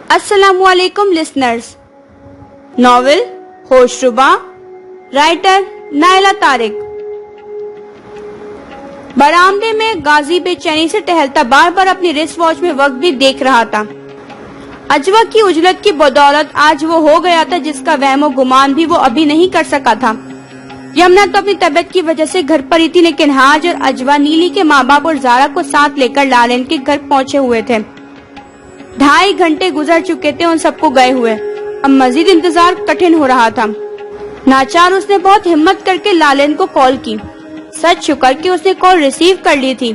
अस्सलामु अलैकुम listeners. Novel Hoshruba, writer Naila Tariq. बरामदे में गाजी बेचैनी से टहलता बार बार अपनी रिस्ट वॉच में वक्त भी देख रहा था। अजवा की उजलत की बदौलत आज वो हो गया था जिसका वहमो गुमान भी वो अभी नहीं कर सका था। यमुना तो अपनी तबीयत की वजह से घर पर ही थी, लेकिन हाज और अजवा नीली के माँ बाप और जारा को साथ लेकर लालेन के घर पहुँचे हुए थे। 2.5 घंटे गुजर चुके थे उन सबको गए हुए। अब मजीद इंतजार कठिन हो रहा था। नाचार उसने बहुत हिम्मत करके लालेन को कॉल की। सच शुक्र कि उसने कॉल रिसीव कर ली थी।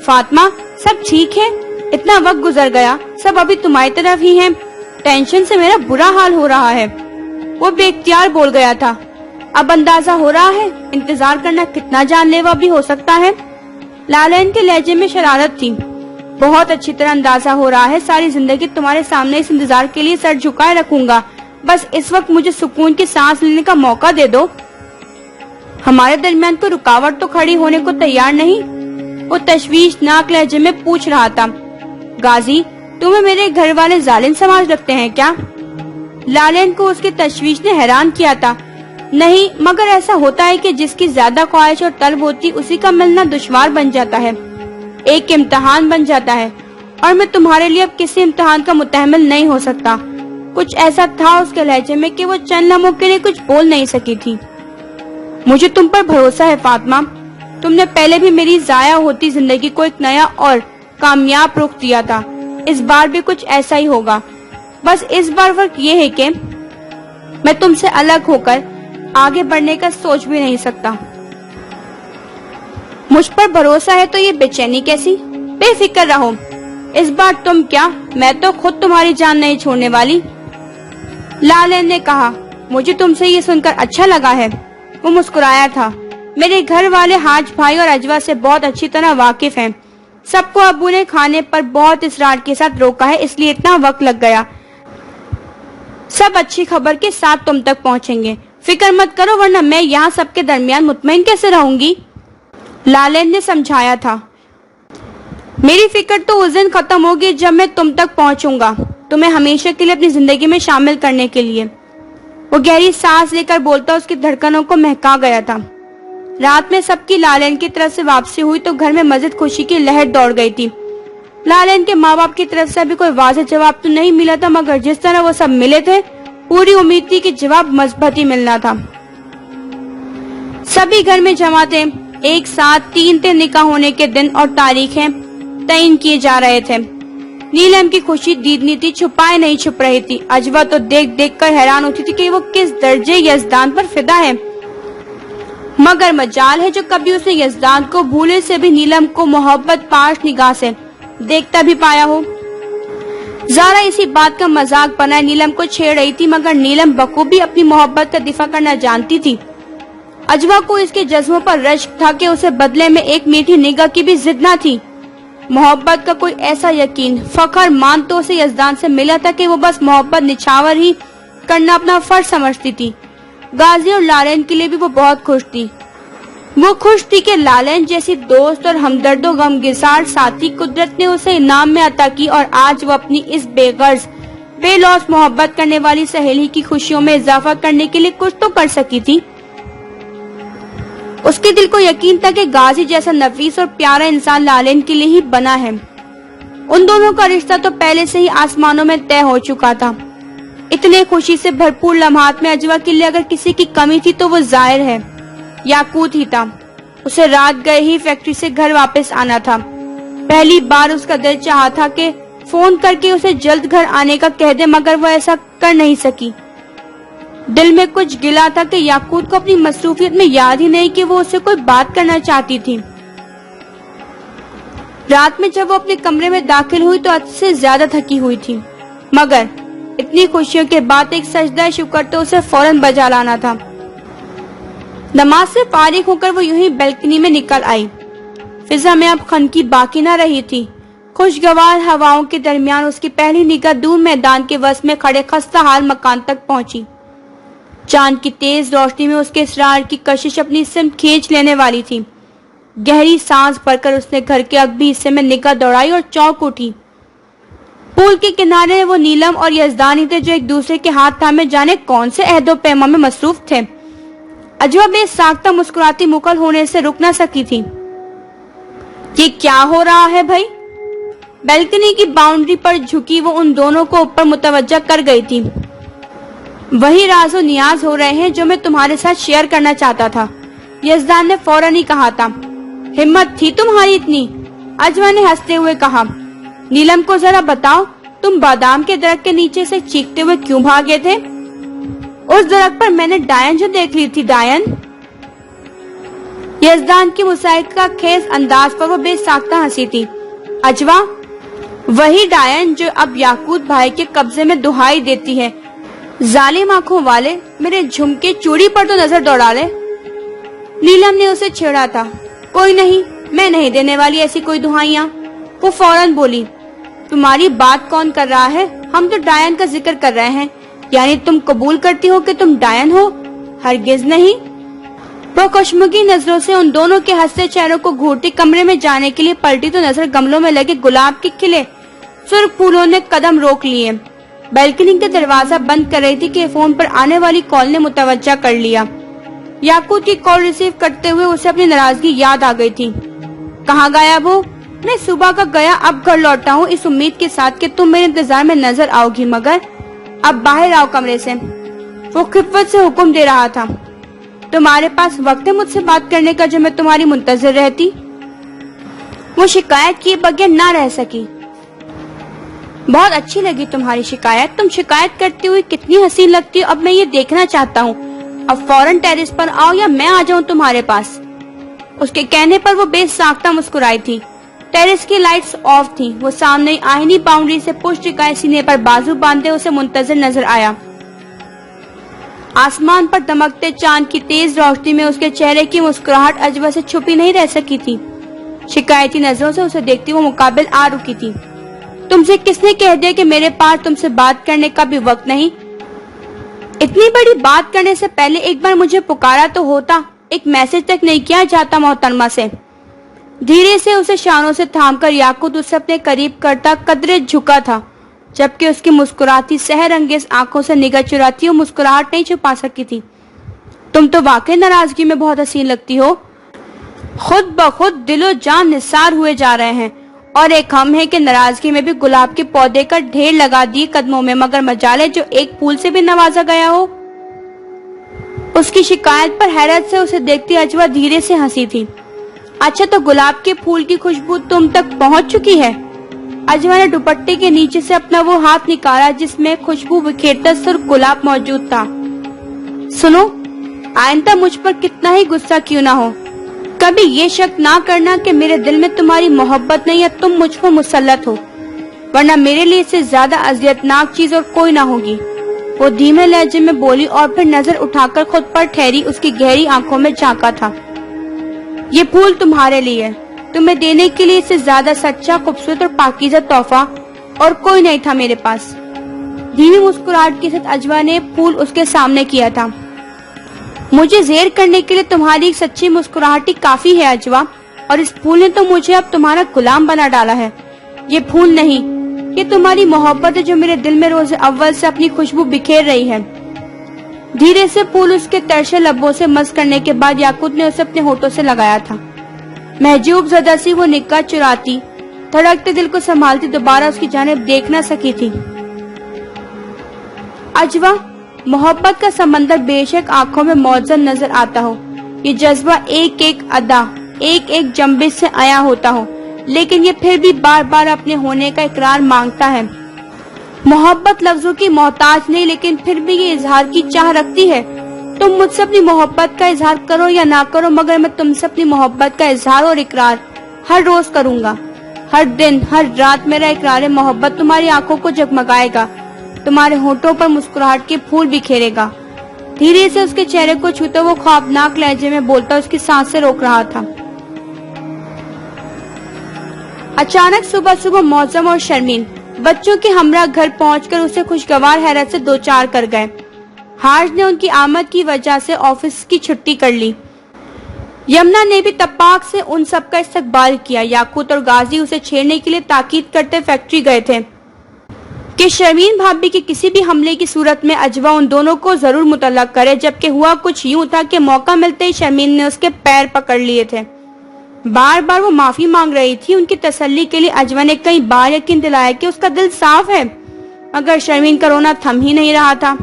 फातिमा, सब ठीक है? इतना वक्त गुजर गया, सब अभी तुम्हारी तरफ ही हैं। टेंशन से मेरा बुरा हाल हो रहा है। वो बेख्तियार बोल गया था। अब अंदाजा हो रहा है इंतजार करना कितना जानलेवा भी हो सकता है। लालेन के लहजे में शरारत थी। बहुत अच्छी तरह अंदाजा हो रहा है, सारी जिंदगी तुम्हारे सामने इस इंतजार के लिए सर झुकाए रखूंगा। बस इस वक्त मुझे सुकून की सांस लेने का मौका दे दो। हमारे दरमियान कोई रुकावट तो खड़ी होने को तैयार नहीं। वो तशवीशनाक लहजे में पूछ रहा था। गाजी, तुम्हें मेरे घर वाले जालिम समझ रखते हैं क्या? लालेन को उसकी तशवीश ने हैरान किया था। नहीं, मगर ऐसा होता है कि जिसकी ज्यादा ख्वाहिश और तलब होती उसी का मिलना दुश्वार बन जाता है, एक इम्तिहान बन जाता है। और मैं तुम्हारे लिए अब किसी इम्तिहान का मुतहमिल नहीं हो सकता। कुछ ऐसा था उसके लहजे में कि वो चंद लम्हों के लिए कुछ बोल नहीं सकी थी। मुझे तुम पर भरोसा है फातिमा। तुमने पहले भी मेरी जाया होती जिंदगी को एक नया और कामयाब रुख दिया था। इस बार भी कुछ ऐसा ही होगा। बस इस बार फर्क ये है कि मैं तुमसे अलग होकर आगे बढ़ने का सोच भी नहीं सकता। मुझ पर भरोसा है तो ये बेचैनी कैसी? बेफिक्र रहो। इस बार तुम क्या, मैं तो खुद तुम्हारी जान नहीं छोड़ने वाली। लालेन ने कहा। मुझे तुमसे ये सुनकर अच्छा लगा है। वो मुस्कुराया था। मेरे घर वाले हाज भाई और अजवा से बहुत अच्छी तरह वाकिफ हैं। सबको अब्बू ने खाने पर बहुत इसरार के साथ रोका है, इसलिए इतना वक्त लग गया। सब अच्छी खबर के साथ तुम तक पहुंचेंगे। फिक्र मत करो, वरना मैं यहाँ सबके दरमियान मुतमईन कैसे रहूंगी? लालेन ने समझाया था। मेरी फिक्र तो उस दिन खत्म होगी जब मैं तुम तक पहुंचूंगा, तुम्हें हमेशा के लिए अपनी जिंदगी में शामिल करने के लिए। वो गहरी सांस लेकर बोलता उसकी धड़कनों को महका गया था। रात में सबकी लालेन की तरफ से वापसी हुई तो घर में मजीद खुशी की लहर दौड़ गई थी। लालेन के माँ बाप की तरफ से अभी कोई वाज़ेह जवाब तो नहीं मिला था, मगर जिस तरह वो सब मिले थे पूरी उम्मीद थी कि जवाब मजबूत ही मिलना था। सभी घर में जमा थे। एक साथ 3 निकाह होने के दिन और तारीखें तयन किए जा रहे थे। नीलम की खुशी दीदनी थी, छुपाए नहीं छुप रही थी। अजवा तो देख देख कर हैरान होती थी कि वो किस दर्जे यजदान पर फिदा है। मगर मजाल है जो कभी उसने यजदान को भूले से भी नीलम को मोहब्बत पाश निगाह से देखता भी पाया हो। जारा इसी बात का मजाक बनाए नीलम को छेड़ रही थी, मगर नीलम बखूबी अपनी मोहब्बत का दिफा करना जानती थी। अजवा को इसके जज्बों पर रश्क था कि उसे बदले में एक मीठी निगाह की भी जिद न थी। मोहब्बत का कोई ऐसा यकीन, फखर मान तो उसे यजदान से मिला था कि वो बस मोहब्बत निछावर ही करना अपना फर्ज समझती थी। गाजी और लालेन के लिए भी वो बहुत खुश थी। वो खुश थी कि लालेन जैसी दोस्त और हमदर्दो गमगिसार साथी कुदरत ने उसे इनाम में अता की, और आज वो अपनी इस बेगर्ज बेलौस मोहब्बत करने वाली सहेली की खुशियों में इजाफा करने के लिए कुछ तो कर सकी थी। उसके दिल को यकीन था कि गाजी जैसा नफीस और प्यारा इंसान लालेन के लिए ही बना है। उन दोनों का रिश्ता तो पहले से ही आसमानों में तय हो चुका था। इतने खुशी से भरपूर लम्हात में अजवा के लिए अगर किसी की कमी थी तो वो जाहिर है याकूत ही था। उसे रात गए ही फैक्ट्री से घर वापस आना था। पहली बार उसका दिल चाहा था कि फोन करके उसे जल्द घर आने का कह दे, मगर वो ऐसा कर नहीं सकी। दिल में कुछ गिला था कि याकूत को अपनी मसरूफियत में याद ही नहीं कि वो उससे कोई बात करना चाहती थी। रात में जब वो अपने कमरे में दाखिल हुई तो हद से ज्यादा थकी हुई थी, मगर इतनी खुशियों के बाद एक सजदा शुक्र तो उसे फौरन बजा लाना था। नमाज से फारिग होकर वो यूं ही बैल्कनी में निकल आई। फिजा में अब खनकी बाकी न रही थी। खुशगवार हवाओं के दरमियान उसकी पहली निगाह दूर मैदान के वस्त में खड़े खस्ता हाल मकान तक पहुंची। चांद की तेज रोशनी में उसके इसरार की कशिश अपनी सिमत खींच लेने वाली थी। गहरी सांस भरकर उसने घर के अगबी हिस्से में निगाह दौड़ाई और चौंक उठी। पुल के किनारे वो नीलम और यजदानी थे जो एक दूसरे के हाथ थामे जाने कौन से अहदो पैमा में मसरूफ थे। अजवा बेसाख्ता मुस्कुराती मुकल होने से रुक न सकी थी। ये क्या हो रहा है भाई? बैल्कनी की बाउंड्री पर झुकी वो उन दोनों को ऊपर मुतवज्जा कर गई थी। वही राज और नियाज हो रहे हैं जो मैं तुम्हारे साथ शेयर करना चाहता था, यजदान ने फौरन ही कहा था। हिम्मत थी तुम्हारी इतनी? अजवा ने हंसते हुए कहा। नीलम को जरा बताओ, तुम बादाम के दरख्त के नीचे से चीखते हुए क्यों भागे थे? उस दरख्त पर मैंने डायन जो देख ली थी। डायन? यजदान की मुसाइका खेज अंदाज पर वो बेसाख्ता हंसी थी। अजवा, वही डायन जो अब याकूत भाई के कब्जे में दुहाई देती है। जालिम आंखों वाले, मेरे झुमके चूड़ी पर तो नजर दौड़ा ले। नीलम ने उसे छेड़ा था। कोई नहीं, मैं नहीं देने वाली ऐसी कोई दुहाइयां। वो फौरन बोली। तुम्हारी बात कौन कर रहा है? हम तो डायन का जिक्र कर रहे हैं। यानी तुम कबूल करती हो कि तुम डायन हो? हरगिज नहीं। वो कश्मगी नजरों से उन दोनों के हंसते चेहरों को घूरती कमरे में जाने के लिए पलटी तो नजर गमलों में लगे गुलाब के खिले सुर्ख फूलों ने कदम रोक लिए। बैल्कनी का दरवाजा बंद कर रही थी कि फोन पर आने वाली कॉल ने मुतवज्जा कर लिया। याकूत की कॉल रिसीव करते हुए उसे अपनी नाराजगी याद आ गई थी। कहाँ गया वो? मैं सुबह का गया, अब घर लौटा हूँ इस उम्मीद के साथ कि तुम मेरे इंतजार में नजर आओगी, मगर अब बाहर आओ कमरे से। वो खिफत से हुक्म दे रहा था। तुम्हारे पास वक्त है मुझसे बात करने का जो मैं तुम्हारी मुंतजर रहती? वो शिकायत किए बगैर ना रह सकी। बहुत अच्छी लगी तुम्हारी शिकायत। तुम शिकायत करती हुई कितनी हसीन लगती हो, अब मैं ये देखना चाहता हूँ। अब फौरन टेरेस पर आओ या मैं आ जाऊँ तुम्हारे पास। उसके कहने पर वो बेसाख्ता मुस्कुराई थी। टेरेस की लाइट्स ऑफ थी। वो सामने आईनी बाउंड्री से पुष्ट टिकाए सीने पर बाजू बांधे उसे मुंतजर नजर आया। आसमान पर दमकते चांद की तेज रोशनी में उसके चेहरे की मुस्कुराहट अजवा से छुपी नहीं रह सकी थी। शिकायती नजरों से उसे देखती वो मुकाबिल आ रुकी थी। तुमसे किसने कह दिया कि मेरे पास तुमसे बात करने का भी वक्त नहीं? इतनी बड़ी बात करने से पहले एक बार मुझे पुकारा तो होता। एक मैसेज तक नहीं किया जाता मोहतरमा से। धीरे से उसे शानों से थामकर याकूत उसे अपने करीब करता कदरे झुका था, जबकि उसकी मुस्कुराती सहर अंगेज आंखों से निगाह चुराती वो मुस्कुराहट नहीं छुपा सकी थी। तुम तो वाकई नाराजगी में बहुत हसीन लगती हो। खुद ब खुद दिलो जान निसार हुए जा रहे हैं, और एक हम है कि नाराजगी में भी गुलाब के पौधे का ढेर लगा दिए कदमों में, मगर मजाले जो एक फूल से भी नवाजा गया हो। उसकी शिकायत पर हैरत से उसे देखती अजवा धीरे से हंसी थी। अच्छा, तो गुलाब के फूल की खुशबू तुम तक पहुंच चुकी है? अजवा ने दुपट्टे के नीचे से अपना वो हाथ निकाला जिसमें खुशबू बिखेरता सुर्ख गुलाब मौजूद था। सुनो, आइंदा मुझ पर कितना ही गुस्सा क्यों ना हो, कभी ये शक ना करना कि मेरे दिल में तुम्हारी मोहब्बत नहीं या तुम मुझ पर मुसल्लत हो, वरना मेरे लिए इससे ज्यादा अजियतनाक चीज और कोई ना होगी। वो धीमे लहजे में बोली और फिर नजर उठाकर खुद पर ठहरी उसकी गहरी आंखों में झांका था। ये फूल तुम्हारे लिए, तुम्हें देने के लिए इससे ज्यादा सच्चा, खूबसूरत और पाकीज़ा तोहफा और कोई नहीं था मेरे पास। धीमी मुस्कुराहट के साथ अजवा ने फूल उसके सामने किया था। मुझे ज़ेर करने के लिए तुम्हारी एक सच्ची मुस्कुराहट ही काफी है अजवा, और इस फूल ने तो मुझे अब तुम्हारा गुलाम बना डाला है। ये फूल नहीं, ये तुम्हारी मोहब्बत है जो मेरे दिल में रोज अव्वल से अपनी खुशबू बिखेर रही है। धीरे से फूल उसके तरशे लब्बों से मस करने के बाद याकूत ने उसे अपने होठों से लगाया था। महजूब ज़दा सी वो निगाह चुराती, धड़कते दिल को संभालती दोबारा उसकी जानिब देख न सकी थी। अजवा, मोहब्बत का समंदर बेशक आंखों में मौजूद नजर आता हो, ये जज्बा एक एक अदा, एक एक जंबिश से आया होता हो, लेकिन ये फिर भी बार बार अपने होने का इकरार मांगता है। मोहब्बत लफ्जों की मोहताज नहीं, लेकिन फिर भी ये इजहार की चाह रखती है। तुम मुझसे अपनी मोहब्बत का इजहार करो या ना करो, मगर मैं तुमसे अपनी मोहब्बत का इजहार और इकरार हर रोज करूंगा। हर दिन, हर रात मेरा इकरार मोहब्बत तुम्हारी आंखों को जगमगाएगा, तुम्हारे होठों पर मुस्कुराहट के फूल बिखेरेगा। धीरे से उसके चेहरे को छूते वो ख्वाबनाक लहजे में बोलता उसकी सांसें रोक रहा था। अचानक सुबह सुबह मौसम और शर्मीन बच्चों के हमरा घर पहुंचकर उसे खुशगवार हैरत से दो चार कर गए। हार्ज ने उनकी आमद की वजह से ऑफिस की छुट्टी कर ली। यमुना ने भी तपाक से उन सबका इस्तकबाल किया। याकूत और गाजी उसे छेड़ने के लिए ताकीद करते फैक्ट्री गए थे। کہ شرمین بھابی کے کسی بھی حملے کی صورت میں اجوا ان دونوں کو ضرور مطلق کرے، جبکہ ہوا کچھ یوں تھا کہ موقع ملتے ہی شرمین نے اس کے پیر پکڑ لیے تھے۔ بار بار وہ معافی مانگ رہی تھی۔ ان کی تسلی کے لیے اجوا نے کئی بار یقین دلایا کہ اس کا دل صاف ہے، مگر شرمین کا رونا تھم ہی نہیں رہا تھا۔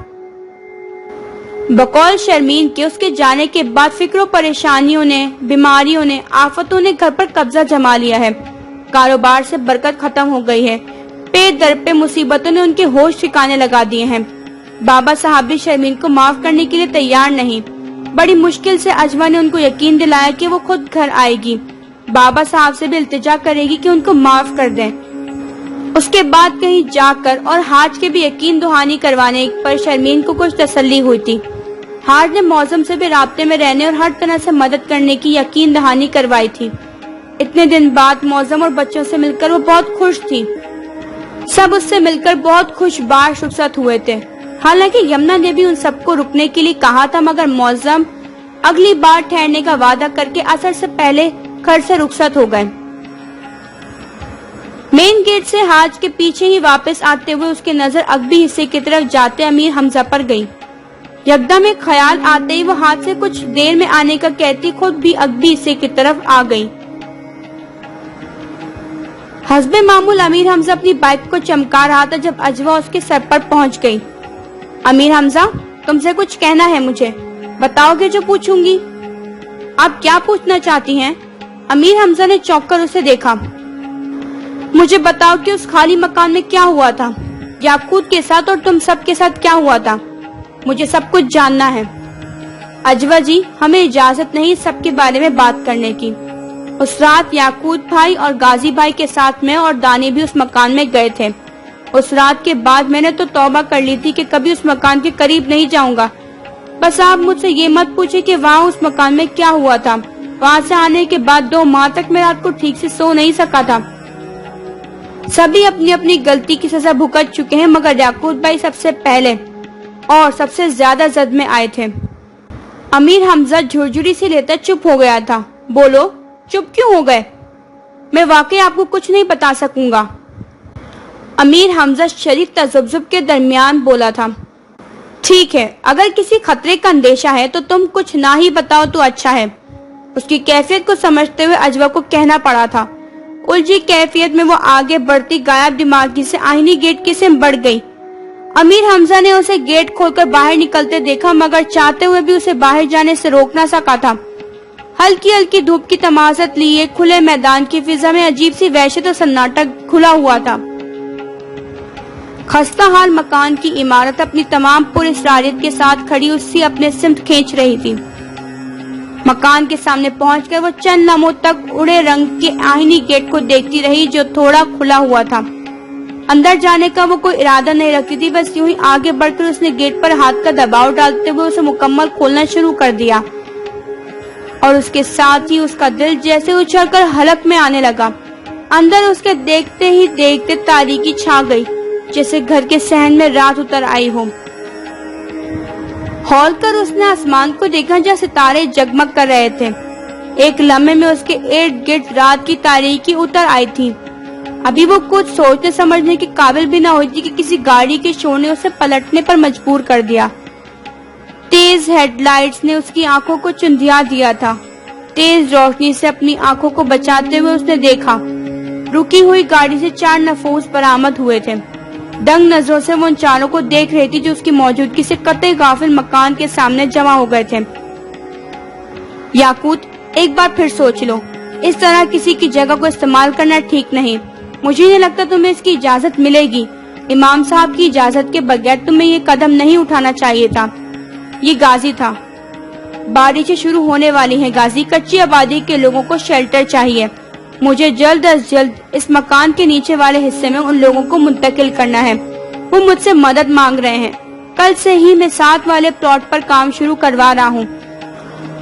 بقول شرمین کے اس کے جانے کے بعد فکر و پریشانیوں نے، بیماریوں نے، آفتوں نے گھر پر قبضہ جما لیا ہے۔ کاروبار سے برکت ختم ہو گئی ہے۔ پیٹ در پہ مصیبتوں نے ان کے ہوش ٹھکانے لگا دیے ہیں۔ بابا صاحب بھی شرمین کو معاف کرنے کے لیے تیار نہیں۔ بڑی مشکل سے اجوا نے ان کو یقین دلایا کہ وہ خود گھر آئے گی، بابا صاحب سے بھی التجا کرے گی کہ ان کو معاف کر دیں۔ اس کے بعد کہیں جا کر اور حاج کے بھی یقین دہانی کروانے پر شرمین کو کچھ تسلی ہوئی تھی۔ حاج نے معظم سے بھی رابطے میں رہنے اور ہر طرح سے مدد کرنے کی یقین دہانی کروائی تھی۔ اتنے دن بعد معظم اور بچوں سے مل کر وہ بہت خوش تھی۔ سب اس سے مل کر بہت خوش باش رخصت ہوئے تھے۔ حالانکہ یمنا نے بھی ان سب کو رکنے کے لیے کہا تھا، مگر معظم اگلی بار ٹھہرنے کا وعدہ کر کے اثر سے پہلے گھر سے رخصت ہو گئے۔ مین گیٹ سے حاج کے پیچھے ہی واپس آتے ہوئے اس کی نظر اگبی حصے کی طرف جاتے امیر حمزہ پر گئی۔ یکدم ایک خیال آتے ہی وہ ہاتھ سے کچھ دیر میں آنے کا کہتی خود بھی اگبی حصے کی طرف آ گئی۔ حسب معمول امیر حمزہ اپنی بائک کو چمکا رہا تھا جب اجوا اس کے سر پر پہنچ گئی۔ امیر حمزہ، تم سے کچھ کہنا ہے مجھے، بتاؤ گے جو پوچھوں گی؟ آپ کیا پوچھنا چاہتی ہیں؟ امیر حمزہ نے چونک کر اسے دیکھا۔ مجھے بتاؤ کہ اس خالی مکان میں کیا ہوا تھا، یاقوت کے ساتھ اور تم سب کے ساتھ کیا ہوا تھا؟ مجھے سب کچھ جاننا ہے۔ اجوا جی، ہمیں اجازت نہیں سب کے بارے میں بات کرنے کی۔ اس رات یاقوت بھائی اور غازی بھائی کے ساتھ میں اور دانی بھی اس مکان میں گئے تھے۔ اس رات کے بعد میں نے تو توبہ کر لی تھی کہ کبھی اس مکان کے قریب نہیں جاؤں گا۔ بس آپ مجھ سے یہ مت پوچھے کہ وہاں اس مکان میں کیا ہوا تھا۔ وہاں سے آنے کے بعد 2 ماہ تک میں رات کو ٹھیک سے سو نہیں سکا تھا۔ سبھی اپنی اپنی غلطی کی سزا بھگت چکے ہیں، مگر یاقوت بھائی سب سے پہلے اور سب سے زیادہ زد میں آئے تھے۔ امیر حمزہ جھرجھری سے لیتا چپ ہو گیا تھا۔ بولو، چپ کیوں ہو گئے؟ میں واقعی آپ کو کچھ نہیں بتا سکوں گا۔ امیر حمزہ شریف تذبذب کے درمیان بولا تھا۔ ٹھیک ہے، اگر کسی خطرے کا اندیشہ ہے تو تم کچھ نہ ہی بتاؤ تو اچھا ہے۔ اس کی کیفیت کو سمجھتے ہوئے اجوا کو کہنا پڑا تھا۔ الجھی کیفیت میں وہ آگے بڑھتی غائب دماغی سے آئینی گیٹ کی سمت بڑھ گئی۔ امیر حمزہ نے اسے گیٹ کھول کر باہر نکلتے دیکھا، مگر چاہتے ہوئے بھی اسے باہر جانے سے روک نہ سکا تھا۔ ہلکی ہلکی دھوپ کی تمازت لیے کھلے میدان کی فضا میں عجیب سی وحشت اور سناٹا کھلا ہوا تھا۔ خستہ حال مکان کی عمارت اپنی تمام پر اسراریت کے ساتھ کھڑی اسی اپنے سمت کھینچ رہی تھی۔ مکان کے سامنے پہنچ کر وہ چند لمحوں تک اڑے رنگ کے آئینی گیٹ کو دیکھتی رہی جو تھوڑا کھلا ہوا تھا۔ اندر جانے کا وہ کوئی ارادہ نہیں رکھتی تھی، بس یوں ہی آگے بڑھ کر اس نے گیٹ پر ہاتھ کا دباؤ ڈالتے ہوئے اسے مکمل کھولنا شروع کر دیا، اور اس کے ساتھ ہی اس کا دل جیسے اچھل کر حلق میں آنے لگا۔ اندر اس کے دیکھتے ہی دیکھتے تاریکی چھا گئی، جیسے گھر کے صحن میں رات اتر آئی ہو۔ کھول کر اس نے آسمان کو دیکھا جہاں ستارے جگمگ کر رہے تھے۔ ایک لمحے میں اس کے ارد گرد رات کی تاریکی اتر آئی تھی۔ ابھی وہ کچھ سوچنے سمجھنے کے قابل بھی نہ ہوئی تھی کہ کسی گاڑی کے شور نے اسے پلٹنے پر مجبور کر دیا۔ تیز ہیڈ لائٹس نے اس کی آنکھوں کو چندھیا دیا تھا۔ تیز روشنی سے اپنی آنکھوں کو بچاتے ہوئے اس نے دیکھا رکی ہوئی گاڑی سے 4 نفوس برآمد ہوئے تھے۔ دنگ نظروں سے وہ ان چاروں کو دیکھ رہی تھی جو اس کی موجودگی سے قطعی غافل مکان کے سامنے جمع ہو گئے تھے۔ یاقوت، ایک بار پھر سوچ لو، اس طرح کسی کی جگہ کو استعمال کرنا ٹھیک نہیں۔ مجھے نہیں لگتا تمہیں اس کی اجازت ملے گی۔ امام صاحب کی اجازت کے بغیر تمہیں یہ قدم نہیں اٹھانا چاہیے تھا۔ یہ غازی تھا۔ بارشیں شروع ہونے والی ہیں غازی، کچی آبادی کے لوگوں کو شیلٹر چاہیے۔ مجھے جلد از جلد اس مکان کے نیچے والے حصے میں ان لوگوں کو منتقل کرنا ہے۔ وہ مجھ سے مدد مانگ رہے ہیں۔ کل سے ہی میں 7 والے پلاٹ پر کام شروع کروا رہا ہوں۔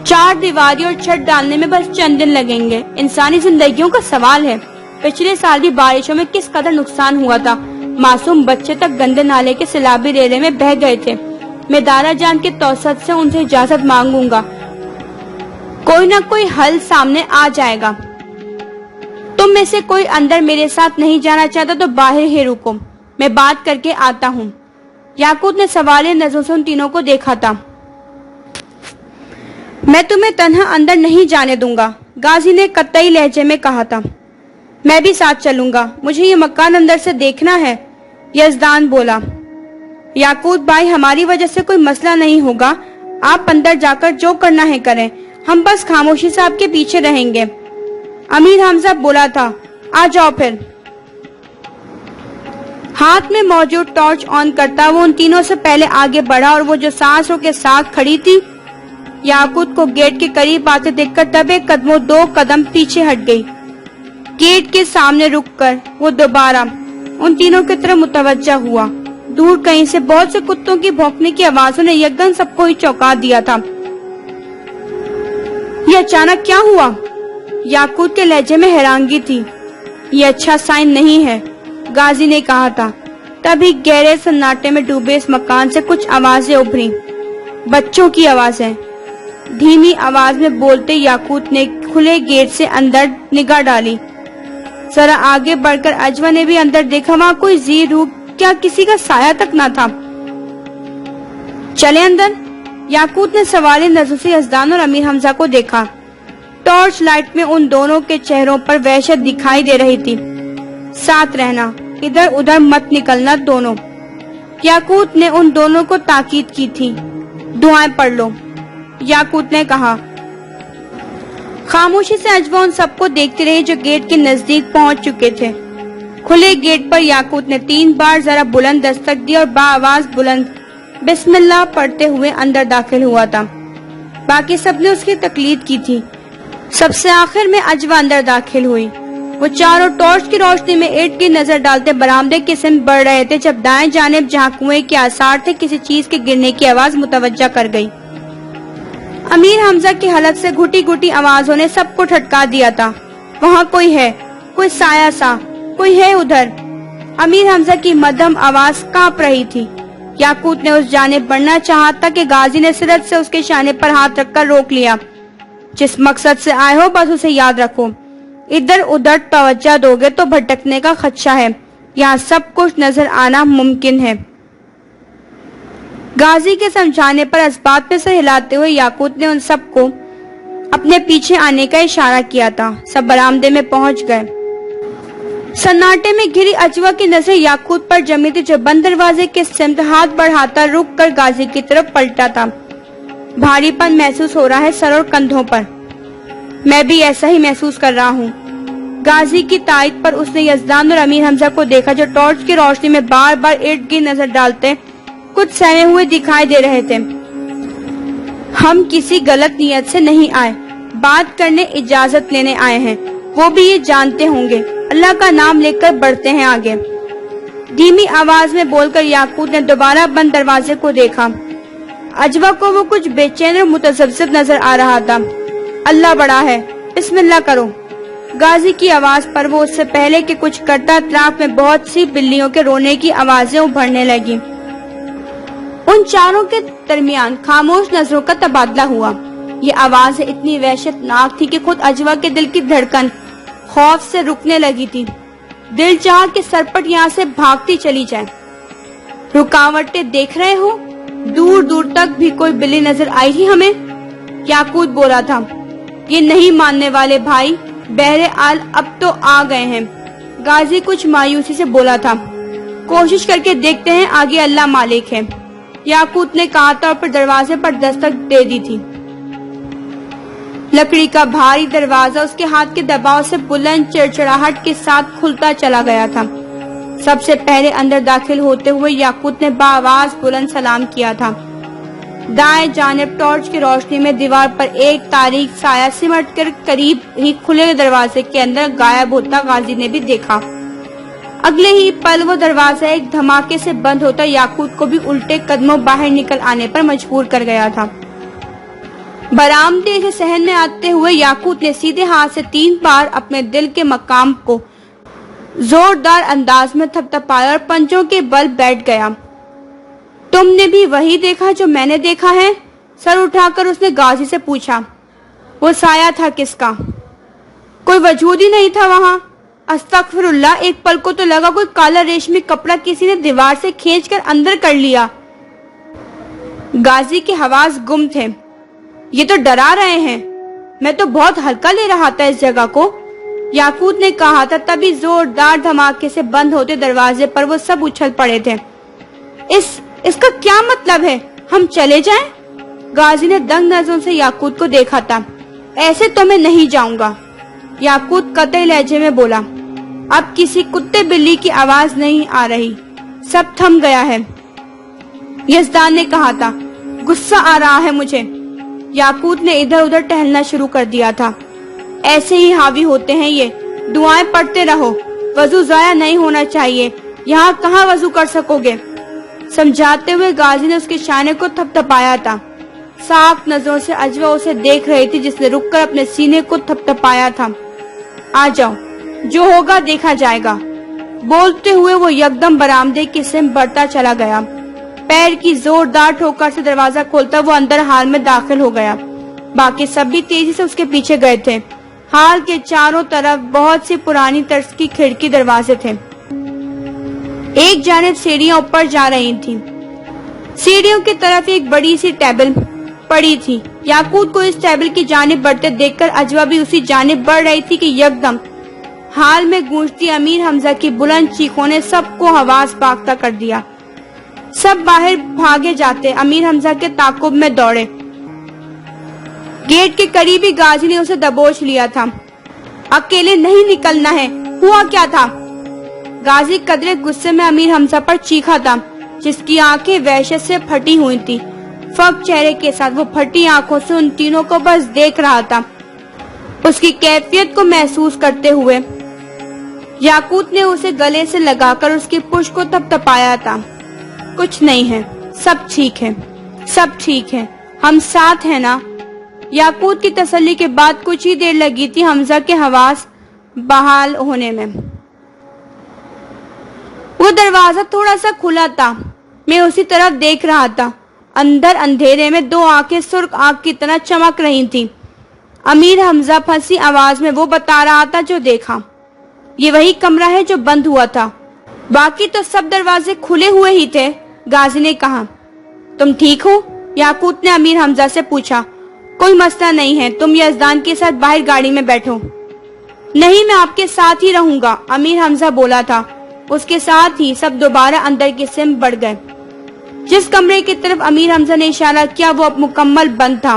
4 دیواری اور چھت ڈالنے میں بس چند دن لگیں گے۔ انسانی زندگیوں کا سوال ہے۔ پچھلے سال بھی بارشوں میں کس قدر نقصان ہوا تھا۔ معصوم بچے تک گندے نالے کے سیلابی ریلے میں بہہ گئے تھے۔ میں دارا جان کے توسط سے ان سے اجازت مانگوں گا۔ کوئی نہ کوئی حل سامنے آ جائے گا۔ تم میں سے کوئی اندر میرے ساتھ نہیں جانا چاہتا تو باہر ہی رکو۔ मैं बात करके आता हूँ। याकूत ने सवालिया नजरों से उन तीनों को देखा था। मैं तुम्हें तन्हा अंदर नहीं जाने दूंगा, गाजी ने कतई लहजे में कहा था। मैं भी साथ चलूंगा, मुझे ये मकान अंदर से देखना है, यजदान बोला। याकूत भाई, हमारी वजह से कोई मसला नहीं होगा, आप अंदर जाकर जो करना है करें, हम बस खामोशी से आपके पीछे रहेंगे। अमीर हमजा बोला था। आ जाओ फिर। हाथ में मौजूद टॉर्च ऑन करता वो उन तीनों से पहले आगे बढ़ा और वो जो सांसों के साथ खड़ी थी, याकूत को गेट के करीब आते देखकर दबे कदमों 2 कदम पीछे हट गई। गेट के सामने रुककर वो दोबारा उन तीनों की तरफ मुतवज्जा हुआ। दूर कहीं से बहुत से कुत्तों की भौंकने की आवाजों ने यकदम सबको ही चौंका दिया था। ये अचानक क्या हुआ? याकूत के लहजे में हैरानगी थी। ये अच्छा साइन नहीं है, गाजी ने कहा था। तभी गहरे सन्नाटे में डूबे इस मकान से कुछ आवाजें उभरी, बच्चों की आवाजें। धीमी आवाज में बोलते याकूत ने खुले गेट से अंदर निगाह डाली। जरा आगे बढ़कर अजवा ने भी अंदर देखा, वहाँ कोई जी रूह, क्या किसी का साया तक न था। चले अंदर। याकूत ने सवालिया नजरों से यजदान और अमीर हमजा को देखा। टॉर्च लाइट में उन दोनों के चेहरों पर वहशत दिखाई दे रही थी। साथ रहना, इधर उधर मत निकलना दोनों। याकूत ने उन दोनों को ताकीद की थी। दुआएं पढ़ लो, याकूत ने कहा। खामोशी से अजवा उन सबको देखती रही जो गेट के नजदीक पहुंच चुके थे। खुले गेट पर याकूत ने 3 बार जरा बुलंद दस्तक दी और बाआवाज बुलंद बिस्मिल्लाह पढ़ते हुए अंदर दाखिल हुआ था। बाकी सबने उसकी तकलीद की थी। सबसे आखिर में अजवा अंदर दाखिल हुई। वो चारों टॉर्च की रोशनी में ईंट की नजर डालते बरामदे की सिमत बढ़ रहे थे जब दाएं जानिब जहां कुएं के आसार थे किसी चीज के गिरने की आवाज मुतवज्जा कर गई। अमीर हमजा की हलक से घुटी घुटी आवाजों ने सबको ठटका दिया था। वहाँ कोई है, कोई साया सा, कोई है उधर। अमीर हमजा की मध्यम आवाज कांप रही थी। याकूत ने उस जानिब बढ़ना चाहा था कि गाजी ने सिरत से उसके शाने पर हाथ रखकर रोक लिया। जिस मकसद से आए हो बस उसे याद रखो, इधर उधर तवज्जो दोगे तो भटकने का खदशा है, यहाँ सब कुछ नजर आना मुमकिन है। गाजी के समझाने पर इस्बात में से हिलाते हुए याकूत ने उन सबको अपने पीछे आने का इशारा किया था। सब बरामदे में पहुंच गए। सन्नाटे में घिरी अजवा की नजर याकूत पर जमी थी जो बंद दरवाजे के सिमत हाथ बढ़ाता रुक कर गाजी की तरफ पलटा था। भारीपन महसूस हो रहा है सर और कंधों पर। मैं भी ऐसा ही महसूस कर रहा हूँ। गाजी की तायद पर उसने यजदान और अमीर हमजा को देखा जो टॉर्च की रोशनी में बार बार इर्द गिर्द नजर डालते कुछ सहमे हुए दिखाई दे रहे थे। हम किसी गलत नियत से नहीं आए, बात करने इजाजत लेने आए हैं, वो भी ये जानते होंगे। अल्लाह का नाम लेकर बढ़ते हैं आगे। धीमी आवाज में बोलकर याकूत ने दोबारा बंद दरवाजे को देखा। अजवा को वो कुछ बेचैन और मुतज़ब्ज़िब नजर आ रहा था। अल्लाह बड़ा है, बिस्मिल्लाह करो। गाजी की आवाज पर वो उससे पहले कि कुछ करता अतराफ में बहुत सी बिल्लियों के रोने की आवाजें उभरने लगी। उन चारों के दरमियान खामोश नजरों का तबादला हुआ। ये आवाज इतनी वहशतनाक थी कि खुद अजवा के दिल की धड़कन खौफ से रुकने लगी थी। दिल चाहा कि सरपट यहाँ से भागती चली जाए। रुकावटें देख रहे हो? दूर दूर तक भी कोई बिल्ली नजर आई ही हमें? याकूत बोला था। ये नहीं मानने वाले भाई बहरहाल अब तो आ गए हैं। गाजी कुछ मायूसी से बोला था। कोशिश करके देखते हैं, आगे अल्लाह मालिक है, याकूत ने कहा था और फिर दरवाजे पर दस्तक दे दी थी। लकड़ी का भारी दरवाजा उसके हाथ के दबाव से बुलंद चिड़चिड़ाहट के साथ खुलता चला गया था। सबसे पहले अंदर दाखिल होते हुए याकूत ने बाआवाज बुलंद सलाम किया था। दाएं जानिब टॉर्च की रोशनी में दीवार पर एक तारीक साया सिमट कर करीब ही खुले दरवाजे के अंदर गायब होता गाजी ने भी देखा। अगले ही पल वो दरवाजा एक धमाके से बंद होता याकूत को भी उल्टे कदमों बाहर निकल आने पर मजबूर कर गया था। बरामदे से सहन में आते हुए याकूत ने सीधे हाथ से 3 बार अपने दिल के मकाम को जोरदार अंदाज में थपथपाया और पंजों के बल बैठ गया। तुमने भी वही देखा जो मैंने देखा है? सर उठाकर उसने गाजी से पूछा। वो साया था किसका? कोई वजूद ही नहीं था वहाँ। अस्तगफिरुल्लाह, एक पल को तो लगा कोई काला रेशमी कपड़ा किसी ने दीवार से खींचकर अंदर कर लिया। गाजी के हवास गुम थे। ये तो डरा रहे हैं, मैं तो बहुत हल्का ले रहा था इस जगह को, याकूत ने कहा था। तभी जोरदार धमाके से बंद होते दरवाजे पर वो सब उछल पड़े थे। इसका क्या मतलब है? हम चले जाएं? गाजी ने दंग नजरों से याकूत को देखा था। ऐसे तो मैं नहीं जाऊंगा, याकूत कतई लहजे में बोला। अब किसी कुत्ते बिल्ली की आवाज नहीं आ रही, सब थम गया है। यजदान ने कहा था, गुस्सा आ रहा है मुझे। याकूत ने इधर उधर टहलना शुरू कर दिया था। ऐसे ही हावी होते हैं ये, दुआएं पढ़ते रहो, वजू जाया नहीं होना चाहिए, यहाँ कहाँ वजू कर सकोगे। समझाते हुए गाजी ने उसके शाने को थपथपाया था। साफ नजरों से अजवा उसे देख रही थी, जिसने रुककर अपने सीने को थपथपाया था। आ जाओ, जो होगा देखा जाएगा। बोलते हुए वो यकदम बरामदे की सिम बढ़ता चला गया। पैर की जोरदार ठोकर से दरवाजा खोलता वो अंदर हाल में दाखिल हो गया। बाकी सब भी तेजी से उसके पीछे गए थे। हाल के चारों तरफ बहुत सी पुरानी तर्ज की खिड़की दरवाजे थे। एक जानिब सीढ़ियां ऊपर जा रही थी। सीढ़ियों की तरफ एक बड़ी सी टेबल पड़ी थी। याकूत को इस टेबल की जानिब बढ़ते देखकर अजवा भी उसी जानिब बढ़ रही थी कि यकदम हाल में गूंजती अमीर हमजा की बुलंद चीखों ने सबको हवास बाख्ता कर दिया। सब बाहर भागे जाते अमीर हमजा के ताकुब में दौड़े। गेट के करीब ही गाजी ने उसे दबोच लिया था। अकेले नहीं निकलना है। हुआ क्या था? गाजी कदरे गुस्से में अमीर हमजा पर चीखा था, जिसकी आंखें वहशत से फटी हुई थी। फक चेहरे के साथ वो फटी आंखों से उन तीनों को बस देख रहा था, उसकी कैफियत को महसूस करते हुए। याकूत ने उसे गले से लगाकर उसकी पुष्ट को थपथपाया था। कुछ नहीं है, सब ठीक है, सब ठीक है, हम साथ हैं ना। याकूत की तसल्ली के बाद कुछ ही देर लगी थी हमजा के हवास बहाल होने में। वो दरवाजा थोड़ा सा खुला था। मैं उसी तरफ देख रहा था। अंदर अंधेरे में दो आंखें सुर्ख आग की तरह चमक रही थी। अमीर हमजा फंसी आवाज में वो बता रहा था जो देखा। ये वही कमरा है जो बंद हुआ था, बाकी तो सब दरवाजे खुले हुए ही थे। गाजी ने कहा। तुम ठीक हो? याकूत ने अमीर हमजा से पूछा। कोई मसला नहीं है, तुम यजदान के साथ बाहर गाड़ी में बैठो। नहीं, मैं आपके साथ ही रहूंगा, अमीर हमजा बोला था। उसके साथ ही सब दोबारा अंदर की सिम बढ़ गए। जिस कमरे की तरफ अमीर हमजा ने इशारा किया वो अब मुकम्मल बंद था।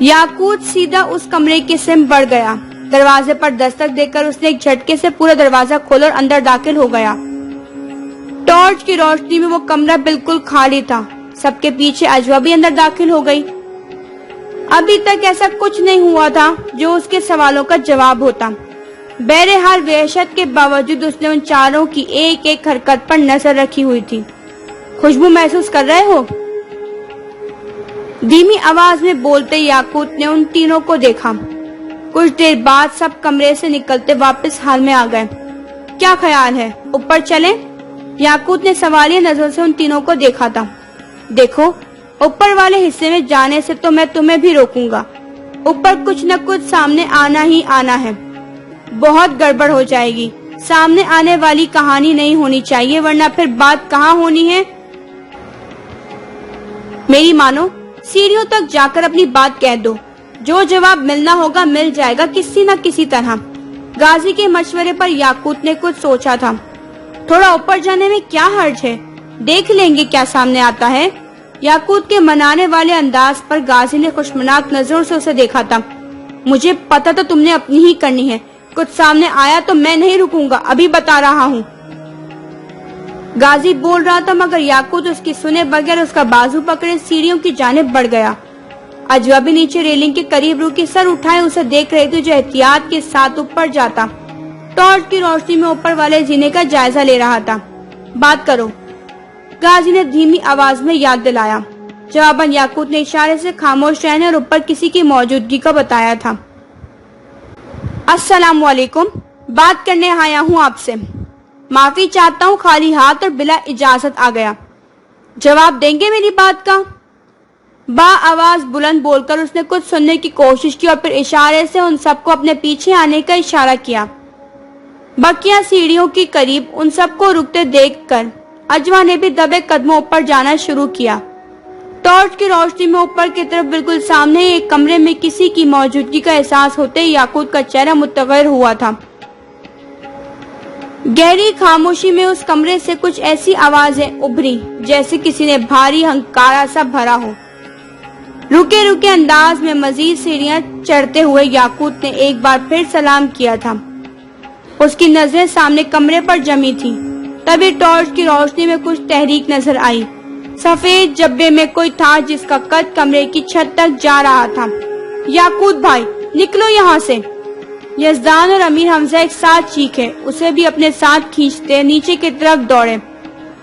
याकूत सीधा उस कमरे की सिम बढ़ गया। दरवाजे पर दस्तक देकर उसने एक झटके से पूरा दरवाजा खोला और अंदर दाखिल हो गया। टॉर्च की रोशनी में वो कमरा बिल्कुल खाली था। सबके पीछे अजवा भी अंदर दाखिल हो गई। अभी तक ऐसा कुछ नहीं हुआ था जो उसके सवालों का जवाब होता। बहरहाल वहशत के बावजूद उसने उन चारों की एक एक हरकत पर नजर रखी हुई थी। खुशबू महसूस कर रहे हो? धीमी आवाज में बोलते याकूत ने उन तीनों को देखा। कुछ देर बाद सब कमरे से निकलते वापस हाल में आ गए। क्या ख्याल है, ऊपर चलें? याकूत ने सवालिया नजरों से उन तीनों को देखा था। देखो, ऊपर वाले हिस्से में जाने से तो मैं तुम्हें भी रोकूंगा। ऊपर कुछ न कुछ सामने आना ही आना है। बहुत गड़बड़ हो जाएगी। सामने आने वाली कहानी नहीं होनी चाहिए, वरना फिर बात कहाँ होनी है। मेरी मानो, सीढ़ियों तक जाकर अपनी बात कह दो। जो जवाब मिलना होगा मिल जाएगा किसी न किसी तरह। गाजी के मशवरे पर याकूत ने कुछ सोचा था। थोड़ा ऊपर जाने में क्या हर्ज है, देख लेंगे क्या सामने आता है। याकूत के मनाने वाले अंदाज पर गाजी ने खुशमनाक नजरों से उसे देखा था। मुझे पता था तुमने अपनी ही करनी है। कुछ सामने आया तो मैं नहीं रुकूंगा, अभी बता रहा हूँ। गाजी बोल रहा था मगर याकूत उसकी सुने बगैर उसका बाजू पकड़े सीढ़ियों की जानिब बढ़ गया। अजवा भी नीचे रेलिंग के करीब रुकी, सर उठाए उसे देख रही थी जो एहतियात के साथ ऊपर जाता। टॉर्च की रोशनी में ऊपर वाले जीने का जायजा ले रहा था। बात करो, गाजी ने धीमी आवाज में याद दिलाया। जवाबन याकूत ने इशारे से खामोश रहने और ऊपर किसी की मौजूदगी का बताया था। अस्सलाम वालेकुम, बात करने आया हूँ आपसे। माफी चाहता हूँ, खाली हाथ और बिला इजाजत आ गया। जवाब देंगे मेरी बात का? बा आवाज बुलंद बोलकर उसने कुछ सुनने की कोशिश की और फिर इशारे से उन सबको अपने पीछे आने का इशारा किया। बकिया सीढ़ियों के करीब उन सबको रुकते देखकर अजवा ने भी दबे कदमों ऊपर जाना शुरू किया। टॉर्च की रोशनी में ऊपर की तरफ बिल्कुल सामने एक कमरे में किसी की मौजूदगी का एहसास होते ही याकूत का चेहरा मुतगैर हुआ था। गहरी खामोशी में उस कमरे से कुछ ऐसी आवाजें उभरी जैसे किसी ने भारी हंकारा सा भरा हो। रुके रुके अंदाज में मजीद सीढ़ियां चढ़ते हुए याकूत ने एक बार फिर सलाम किया था। उसकी नजरें सामने कमरे पर जमी थी। तभी टॉर्च की रोशनी में कुछ तहरीक नजर आई। सफेद जब्बे में कोई था जिसका कद कमरे की छत तक जा रहा था। याकूत भाई, निकलो यहाँ से। यजदान और अमीर हमजा एक साथ चीखे, उसे भी अपने साथ खींचते नीचे की तरफ दौड़े।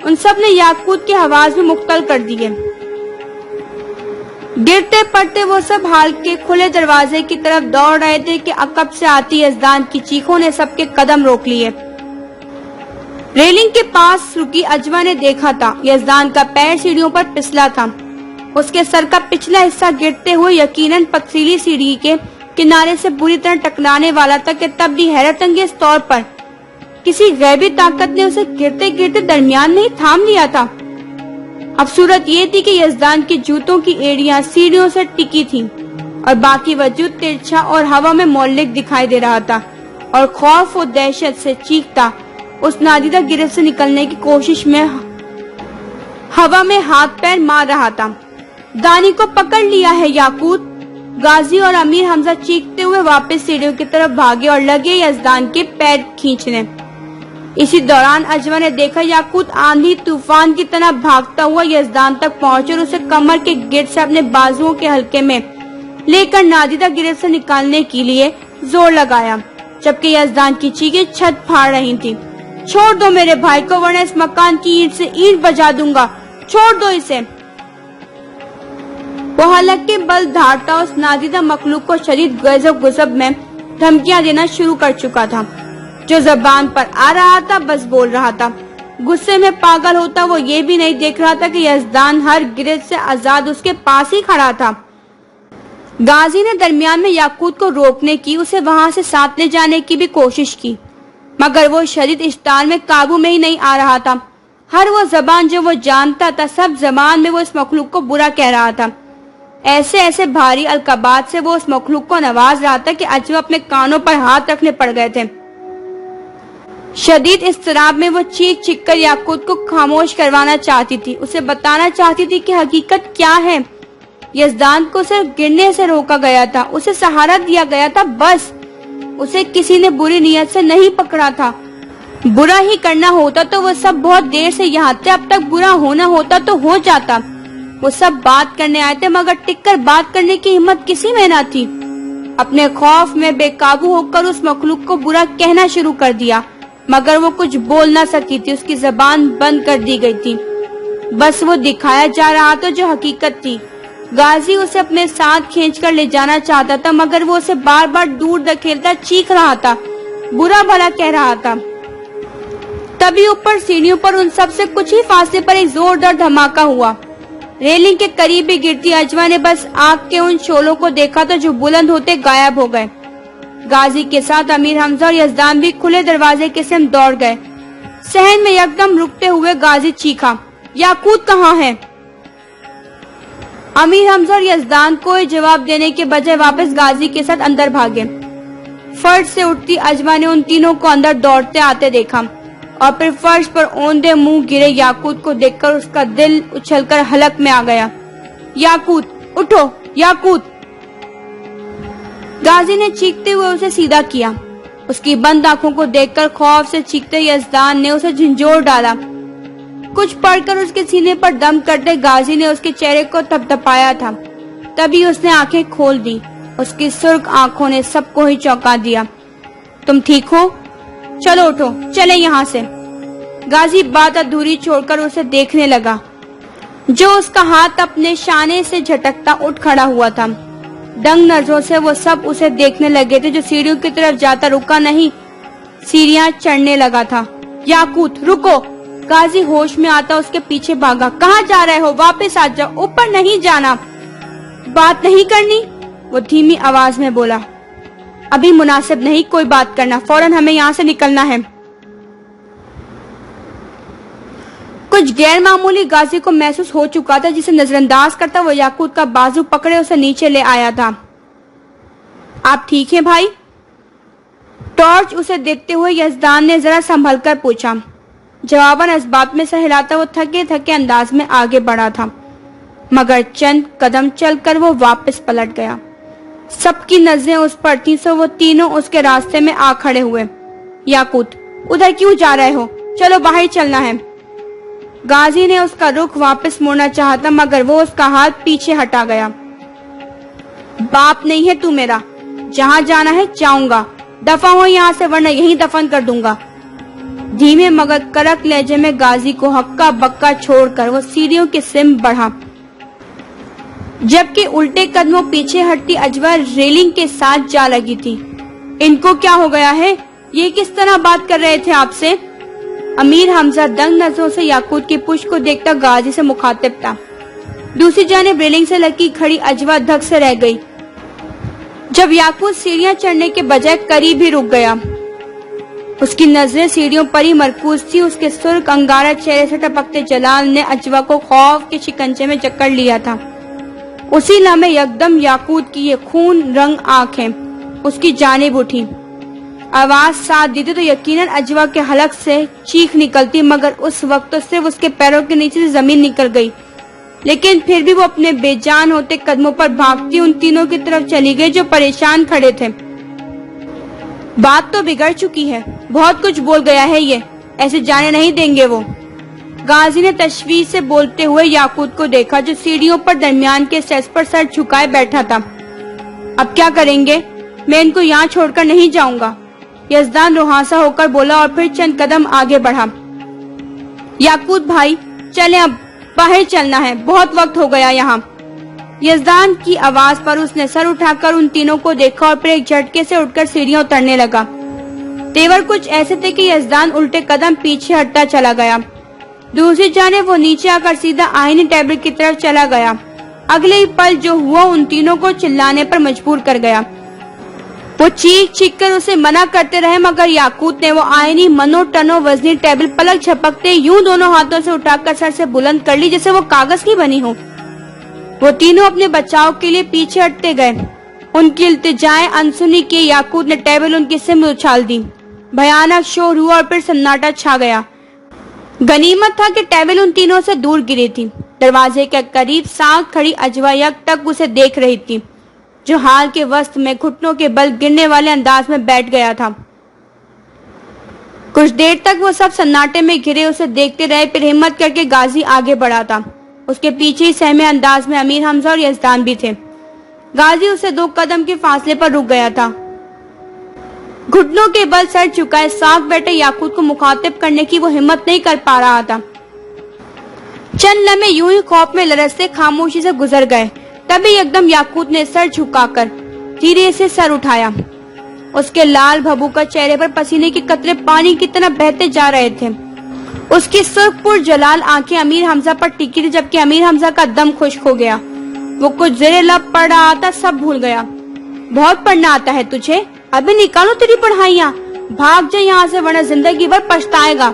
उन सब ने याकूत की आवाज में मुख्तल कर दिए। गिरते पड़ते वो सब हाल के खुले दरवाजे की तरफ दौड़ रहे थे कि अकब से आती यजदान की चीखों ने सबके कदम रोक लिए। रेलिंग के पास रुकी अजवा ने देखा था यजदान का पैर सीढ़ियों पर फिसला था। उसके सर का पिछला हिस्सा गिरते हुए यकीनन पथरीली सीढ़ी के किनारे से बुरी तरह टकराने वाला था कि तब भी हैरत अंगेज तौर पर किसी गैबी ताकत ने उसे गिरते गिरते दरमियान में ही थाम लिया था। अब सूरत ये थी कि यजदान के जूतों की एड़ियां सीढ़ियों से टिकी थीं और बाकी वजूद तिरछा और हवा में मौलिक दिखाई दे रहा था और खौफ और दहशत से चीखता उस नादीदा गिरफ्त से निकलने की कोशिश में हवा में हाथ पैर मार रहा था। दानी को पकड़ लिया है याकूत। गाजी और अमीर हमजा चीखते हुए वापस सीढ़ियों की तरफ भागे और लगे यजदान के पैर खींचने। इसी दौरान अजवा ने देखा याकूत आंधी तूफान की तरह भागता हुआ यजदान तक पहुंचे और उसे कमर के गिर्द से अपने बाजुओं के हल्के में लेकर नादीदा गिरफ्त से निकालने के लिए जोर लगाया, जबकि यजदान की चीखें छत फाड़ रही थी। छोड़ दो मेरे भाई को, वरना इस मकान की ईंट से ईंट बजा दूंगा। छोड़ दो इसे। वो हलक के बल धारता उस नादीदा मखलूक को शदीद गजब गुजब में धमकियां देना शुरू कर चुका था। जो जबान पर आ रहा था बस बोल रहा था। गुस्से में पागल होता वो ये भी नहीं देख रहा था कि यजदान हर गिरफ्त से आजाद उसके पास ही खड़ा था। गाजी ने दरमियान में याकूत को रोकने की, उसे वहां से साथ ले जाने की भी कोशिश की, मगर वो शदीद इश्तार में काबू में ही नहीं आ रहा था। हर वो जबान जो वो जानता था, सब जबान में वो इस मखलूक को बुरा कह रहा था। ऐसे ऐसे भारी अलकबात से वो उस मखलूक को नवाज रहा था कि अजवा अपने कानों पर हाथ रखने पड़ गए थे। शदीद इस्तराब में वो चीख चीख कर याकूत को खामोश करवाना चाहती थी। उसे बताना चाहती थी कि हकीकत क्या है। यजदान को सिर्फ गिरने से रोका गया था, उसे सहारा दिया गया था, बस। उसे किसी ने बुरी नीयत से नहीं पकड़ा था। बुरा ही करना होता तो वो सब बहुत देर से यहाँ थे। अब तक बुरा होना होता तो हो जाता। वो सब बात करने आए थे, मगर टिककर बात करने की हिम्मत किसी में ना थी। अपने खौफ में बेकाबू होकर उस मखलूक को बुरा कहना शुरू कर दिया, मगर वो कुछ बोल ना सकी थी। उसकी जबान बंद कर दी गई थी। बस वो दिखाया जा रहा था जो हकीकत थी। गाजी उसे अपने साथ खींचकर ले जाना चाहता था, मगर वो उसे बार बार दूर धकेलता, चीख रहा था, बुरा भला कह रहा था। तभी ऊपर सीढ़ियों पर उन सब से कुछ ही फासले पर एक जोरदार धमाका हुआ। रेलिंग के करीब ही गिरती अजवा ने बस आग के उन शोलों को देखा था जो बुलंद होते गायब हो गए। गाजी के साथ अमीर हमजा और यजदान भी खुले दरवाजे के सिम दौड़ गए। सहन में एकदम रुकते हुए गाजी चीखा, याकूत कहाँ है? अमीर हमजा और यजदान को जवाब देने के बजाय वापस गाजी के साथ अंदर भागे। फर्श से उठती अजवा ने उन तीनों को अंदर दौड़ते आते देखा और फिर फर्श पर औंधे मुंह गिरे याकूत को देखकर उसका दिल उछलकर हलक में आ गया। याकूत, उठो याकूत! गाजी ने चीखते हुए उसे सीधा किया। उसकी बंद आंखों को देखकर खौफ से चीखते यजदान ने उसे झंझोर डाला। कुछ पढ़कर उसके सीने पर दम करते गाजी ने उसके चेहरे को थपथपाया था। तभी उसने आंखें खोल दी। उसकी सुर्ख आंखों ने सबको ही चौंका दिया। तुम ठीक हो? चलो उठो, चले यहाँ से। गाजी बात अधूरी छोड़कर उसे देखने लगा। जो उसका हाथ अपने शाने से झटकता उठ खड़ा हुआ था। दंग नजरों से वो सब उसे देखने लगे थे, जो सीढ़ियों की तरफ जाता रुका नहीं, सीढ़ियां चढ़ने लगा था। याकूत, रुको! गाजी होश में आता उसके पीछे भागा। कहाँ जा रहे हो? वापस आ जाओ, ऊपर नहीं जाना। बात नहीं करनी? वो धीमी आवाज में बोला। अभी मुनासिब नहीं कोई बात करना, फौरन हमें यहाँ से निकलना है। कुछ गैर मामूली गाजी को महसूस हो चुका था, जिसे नजरअंदाज करता वो याकूत का बाजू पकड़े उसे नीचे ले आया था। आप ठीक हैं भाई? टॉर्च उसे देखते हुए यजदान ने जरा संभल कर पूछा। जवाबन इस्बात में सर हिलाता वो थके थके अंदाज में आगे बढ़ा था, मगर चंद कदम चलकर वो वापस पलट गया। सबकी नजरें उस पर थीं, सो वो तीनों उसके रास्ते में आ खड़े हुए। याकूत, उधर क्यों जा रहे हो? चलो बाहर चलना है। गाजी ने उसका रुख वापस मोड़ना चाहा था, मगर वो उसका हाथ पीछे हटा गया। बाप नहीं है तू मेरा, जहाँ जाना है जाऊंगा, दफा हो यहाँ से वरना यहीं दफन कर दूंगा। धीमे मगर कड़क लहजे में गाजी को हक्का बक्का छोड़कर वो सीढ़ियों की सिम बढ़ा, जबकि उल्टे कदमों पीछे हटती अजवा रेलिंग के साथ जा लगी थी। इनको क्या हो गया है? ये किस तरह बात कर रहे थे आपसे? अमीर हमजा दंग नजरों से याकूत की पुष्ट को देखता गाजी से मुखातिब था। दूसरी जानिब रेलिंग से लगी खड़ी अजवा धक से रह गई। जब याकूत सीढ़ियां चढ़ने के बजाय करीब ही रुक गया, उसकी नजरें सीढ़ियों पर ही मरकूज थी। उसके सुर्ख अंगारा चेहरे से टपकते जलाल ने अजवा को खौफ के शिकंजे में जकड़ लिया था। उसी लम्हे यकदम याकूत की ये खून रंग आंखें उसकी जानिब उठी। आवाज साथ दी तो यकीनन अजवा के हलक से चीख निकलती, मगर उस वक्त तो सिर्फ उसके पैरों के नीचे से जमीन निकल गई। लेकिन फिर भी वो अपने बेजान होते कदमों पर भागती उन तीनों की तरफ चली गई जो परेशान खड़े थे। बात तो बिगड़ चुकी है, बहुत कुछ बोल गया है ये, ऐसे जाने नहीं देंगे वो। गाजी ने तशवीश से बोलते हुए याकूत को देखा, जो सीढ़ियों पर दरमियान के सेस पर सर झुकाए बैठा था। अब क्या करेंगे? मैं इनको यहाँ छोड़कर नहीं जाऊंगा, यजदान रुहासा होकर बोला और फिर चंद कदम आगे बढ़ा। याकूत भाई चलें, अब बाहर चलना है, बहुत वक्त हो गया यहाँ। यजदान की आवाज पर उसने सर उठाकर उन तीनों को देखा और फिर एक झटके से उठकर सीढ़ियां उतरने लगा। तेवर कुछ ऐसे थे कि यजदान उल्टे कदम पीछे हटता चला गया। दूसरी जानिब वो नीचे आकर सीधा आईनी टेबल की तरफ चला गया। अगले ही पल जो हुआ उन तीनों को चिल्लाने पर मजबूर कर गया। वो चीख चीख कर उसे मना करते रहे, मगर याकूत ने वो आईनी मनो टनो वजनी टेबल पलक झपकते यूं दोनों हाथों से उठाकर सर से बुलंद कर ली जैसे वो कागज की बनी हो। वो तीनों अपने बचाव के लिए पीछे हटते गए। उनकी इल्तिजाएं अनसुनी की याकूत ने टेबल उनकी सिम में उछाल दी। भयानक शोर हुआ और फिर सन्नाटा छा गया। गनीमत था कि टेबल उन तीनों से दूर गिरी थी। दरवाजे के करीब साग खड़ी अजवा यक तक उसे देख रही थी, जो हाल के वस्त में घुटनों के बल गिरने वाले अंदाज में बैठ गया था। कुछ देर तक वो सब सन्नाटे में घिरे उसे देखते रहे, फिर हिम्मत करके गाजी आगे बढ़ा था। उसके पीछे ही सहमे अंदाज में अमीर हमजा और यजदान भी थे। गाजी उसे 2 कदम के फासले पर रुक गया था। घुटनों के बल सर झुकाए साफ बैठे याकूत को मुखातिब करने की वो हिम्मत नहीं कर पा रहा था। चंद लम्हे यूं ही खौफ में लरसते खामोशी से गुजर गए। तभी एकदम याकूत ने सर झुकाकर धीरे से सर उठाया। उसके लाल भभूका चेहरे पर पसीने के कतरे पानी की तरह बहते जा रहे थे। उसकी सुर्खपुर जलाल आंखें अमीर हमजा पर टिकी थी, जबकि अमीर हमजा का दम खुश्क हो गया। वो कुछ जेरे लब पढ़ रहा था, सब भूल गया। बहुत पढ़ना आता है तुझे? अभी निकालो तेरी पढ़ाइयाँ, भाग जा यहाँ से वरना जिंदगी भर पछताएगा।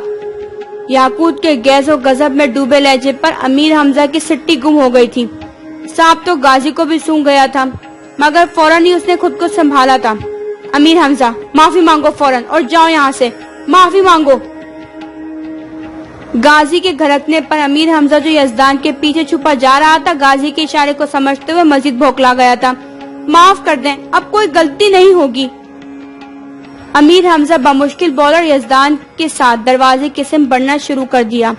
याकूत के गैज़ो गजब में डूबे लहजे पर अमीर हमजा की सिट्टी गुम हो गई थी। सांप तो गाजी को भी सूंघ गया था, मगर फौरन ही उसने खुद को संभाला था। अमीर हमजा माफी मांगो फौरन और जाओ यहाँ से, माफी मांगो। गाजी के घरकने पर अमीर हमजा जो यजदान के पीछे छुपा जा रहा था, गाजी के इशारे को समझते हुए मजीद भौंकला गया था। माफ कर दें, अब कोई गलती नहीं होगी। अमीर हमजा बमुश्किल बॉलर यजदान के साथ दरवाजे की सिम बढ़ना शुरू कर दिया।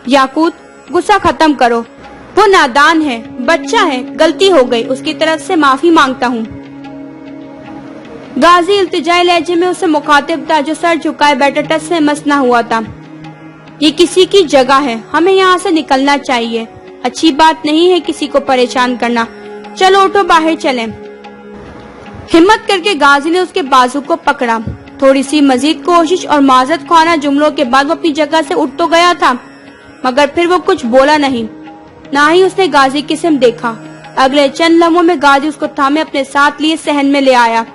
याकूत गुस्सा खत्म करो, वो नादान है, बच्चा है, गलती हो गई, उसकी तरफ से माफी मांगता हूँ। गाजी इल्तिजाई लहजे में उसे मुखातिब था, जो सर झुकाए बैठा टस से मस ना हुआ था। ये किसी की जगह है, हमें यहाँ से निकलना चाहिए। अच्छी बात नहीं है किसी को परेशान करना। चलो उठो, बाहर चलें। हिम्मत करके गाजी ने उसके बाजू को पकड़ा। थोड़ी सी मजीद कोशिश और माजरत ख्वाना जुमलों के बाद वो अपनी जगह से उठ तो गया था, मगर फिर वो कुछ बोला नहीं, ना ही उसने गाजी की सिम देखा। अगले चंद लम्हों में गाजी उसको थामे अपने साथ लिए सहन में ले आया।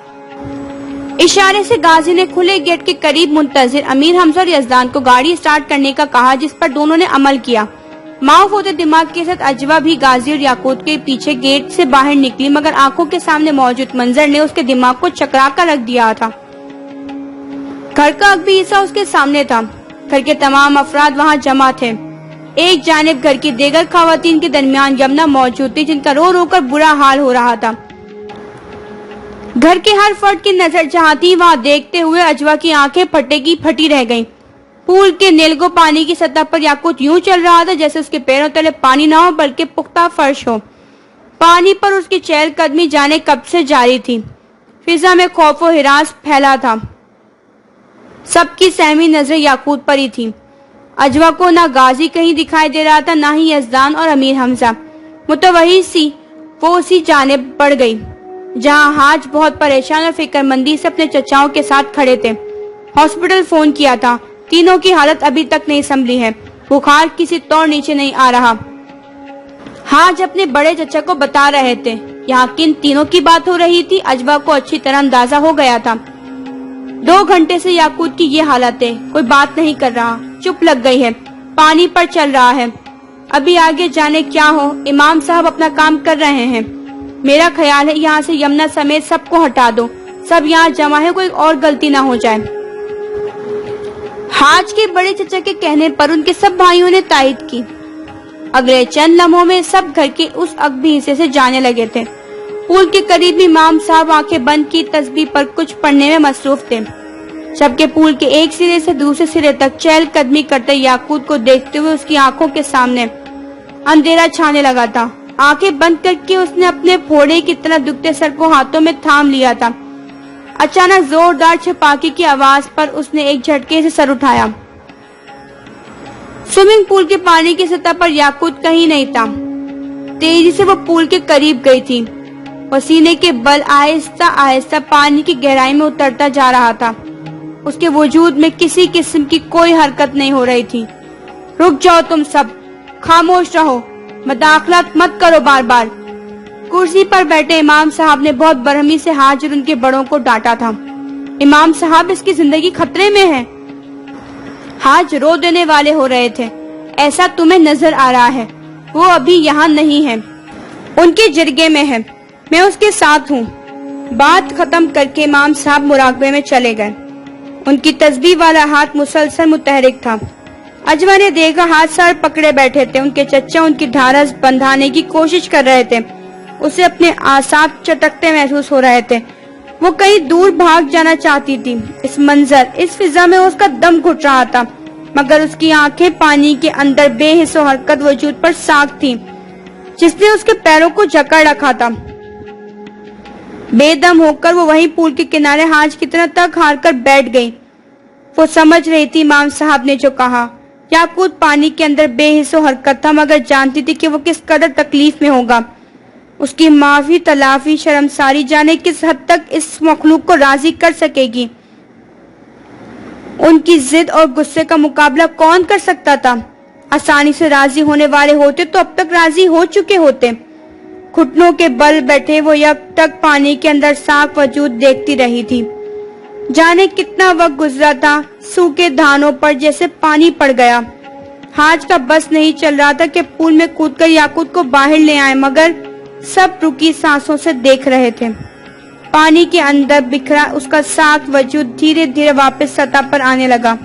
इशारे से गाजी ने खुले गेट के करीब मुंतजिर अमीर हमजा और यजदान को गाड़ी स्टार्ट करने का कहा, जिस पर दोनों ने अमल किया। माऊफ होते दिमाग के साथ अजवा भी गाजी और याकूत के पीछे गेट से बाहर निकली, मगर आंखों के सामने मौजूद मंजर ने उसके दिमाग को चकरा कर रख दिया था। घर का अगबी हिस्सा उसके सामने था। घर के तमाम अफराद वहाँ जमा थे। एक जानिब घर की देगर खवातीन के दरमियान यमुना मौजूद थी, जिनका रो रो कर बुरा हाल हो रहा था। घर के हर फर्द की नजर जहाँ थी वहाँ देखते हुए अजवा की आंखें फटे की फटी रह गईं। पूल के नीलगो पानी की सतह पर याकूत यूं चल रहा था जैसे उसके पैरों तले पानी न हो बल्कि पुख्ता फर्श हो। पानी पर उसकी चहलकदमी जाने कब से जारी थी। फिजा में खौफ और हिरास फैला था। सबकी सहमी नजरें याकूत पर ही थी। अजवा को ना गाजी कहीं दिखाई दे रहा था, ना ही यजदान और अमीर हमजा। मुतवही सी वो उसी जानिब बढ़ गई जहाँ हाज बहुत परेशान और फिक्रमंदी से अपने चचाओं के साथ खड़े थे। हॉस्पिटल फोन किया था। तीनों की हालत अभी तक नहीं संभली है। बुखार किसी तौर नीचे नहीं आ रहा। हाज अपने बड़े चचा को बता रहे थे। यहाँ किन तीनों की बात हो रही थी अजवा को अच्छी तरह अंदाजा हो गया था। 2 घंटे से याकूत की ये हालत है। कोई बात नहीं कर रहा, चुप लग गई है, पानी पर चल रहा है। अभी आगे जाने क्या हो। इमाम साहब अपना काम कर रहे हैं। मेरा ख्याल है यहाँ से यमुना समेत सबको हटा दो। सब यहाँ जमा है, कोई और गलती ना हो जाए। हाज के बड़े चचा के कहने पर उनके सब भाइयों ने तायद की। अगले चंद लम्हों में सब घर के उस अगबी हिस्से से जाने लगे थे। पूल के करीब इमाम साहब आंखें बंद की तस्बीह पर कुछ पढ़ने में मसरूफ थे, जबकि पूल के एक सिरे से दूसरे सिरे तक चहलकदमी करते याकूत को देखते हुए उसकी आंखों के सामने अंधेरा छाने लगा था। आंखें बंद करके उसने अपने फोड़े की तरह दुखते सर को हाथों में थाम लिया था। अचानक जोरदार छपाकी की आवाज पर उसने एक झटके से सर उठाया। स्विमिंग पूल के पानी की सतह पर याकूत कहीं नहीं था। तेजी से वो पूल के करीब गई थी। पसीने के बल आहिस्ता आहिस्ता पानी की गहराई में उतरता जा रहा था। उसके वजूद में किसी किस्म की कोई हरकत नहीं हो रही थी। रुक जाओ तुम सब, खामोश रहो, मदाखलत मत करो बार बार। कुर्सी पर बैठे इमाम साहब ने बहुत बरहमी से हाज और उनके बड़ों को डांटा था। इमाम साहब, इसकी जिंदगी खतरे में है। हाज रो देने वाले हो रहे थे। ऐसा तुम्हें नजर आ रहा है। वो अभी यहाँ नहीं है, उनके जिरगे में है। मैं उसके साथ हूँ। बात खत्म करके इमाम साहब मुराकबे में चले गए। उनकी तस्बीह वाला हाथ मुसलसल मुतहरिक था। अजवा ने देखा हाथ सर पकड़े बैठे थे। उनके चचा उनकी ढारस बंधाने की कोशिश कर रहे थे। उसे अपने आसाब चटकते महसूस हो रहे थे। वो कहीं दूर भाग जाना चाहती थी। इस मंजर, इस फिजा में उसका दम घुट रहा था, मगर उसकी आंखें पानी के अंदर बेहिस्सो हरकत वजूद पर साख थी, जिसने उसके पैरों को जकड़ रखा था। बेदम होकर वो वहीं पूल के किनारे हाज की तरह तक हार कर बैठ गई। वो समझ रही थी इमाम साहब ने जो कहा। याकूत पानी के अंदर बेहिस्सो हरकत था, मगर जानती थी कि वो किस कदर तकलीफ में होगा। उसकी माफी तलाफी शर्मसारी जाने किस हद तक इस मखलूक को राजी कर सकेगी। उनकी जिद और गुस्से का मुकाबला कौन कर सकता था। आसानी से राजी होने वाले होते तो अब तक राजी हो चुके होते। घुटनों के बल बैठे वो यक तक पानी के अंदर साफ वजूद देखती रही थी। जाने कितना वक्त गुजरा था। सूखे धानों पर जैसे पानी पड़ गया। हाज का बस नहीं चल रहा था कि पूल में कूदकर याकूत को बाहर ले आए, मगर सब रुकी सांसों से देख रहे थे। पानी के अंदर बिखरा उसका साफ वजूद धीरे धीरे वापस सतह पर आने लगा।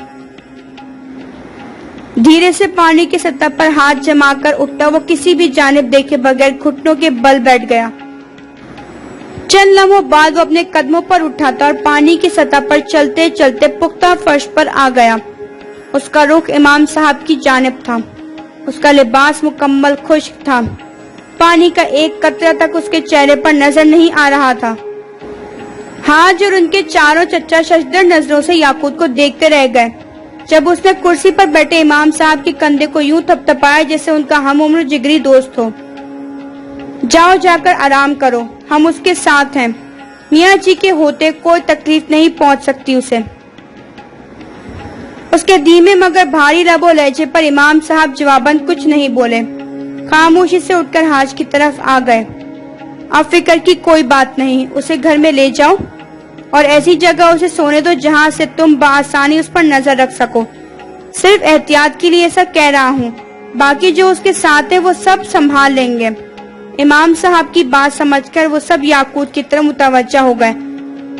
धीरे से पानी की सतह पर हाथ जमाकर उठता वो किसी भी जानिब देखे बगैर घुटनों के बल बैठ गया। चंद लम्हों बाद वो अपने कदमों पर उठा था और पानी की सतह पर चलते चलते पुख्ता फर्श पर आ गया। उसका रुख इमाम साहब की जानिब था। उसका लिबास मुकम्मल खुश्क था। पानी का एक कतरा तक उसके चेहरे पर नजर नहीं आ रहा था। हाज और उनके चारों चचा शशदर नजरों से याकूत को देखते रह गए। जब उसने कुर्सी पर बैठे इमाम साहब के कंधे को यूं थपथपाया जैसे उनका हम उम्र जिगरी दोस्त हो। जाओ, जाकर आराम करो, हम उसके साथ हैं। मियाँ जी के होते कोई तकलीफ नहीं पहुंच सकती उसे। उसके धीमे मगर भारी लबो लहजे पर इमाम साहब जवाबन कुछ नहीं बोले। खामोशी से उठकर हाज की तरफ आ गए। अब फिक्र की कोई बात नहीं, उसे घर में ले जाओ और ऐसी जगह उसे सोने दो जहां से तुम बआसानी उस पर नजर रख सको। सिर्फ एहतियात के लिए ऐसा कह रहा हूँ, बाकी जो उसके साथ है वो सब संभाल लेंगे। इमाम साहब की बात समझकर वो सब याकूत की तरफ मुतवज्जा हो गए।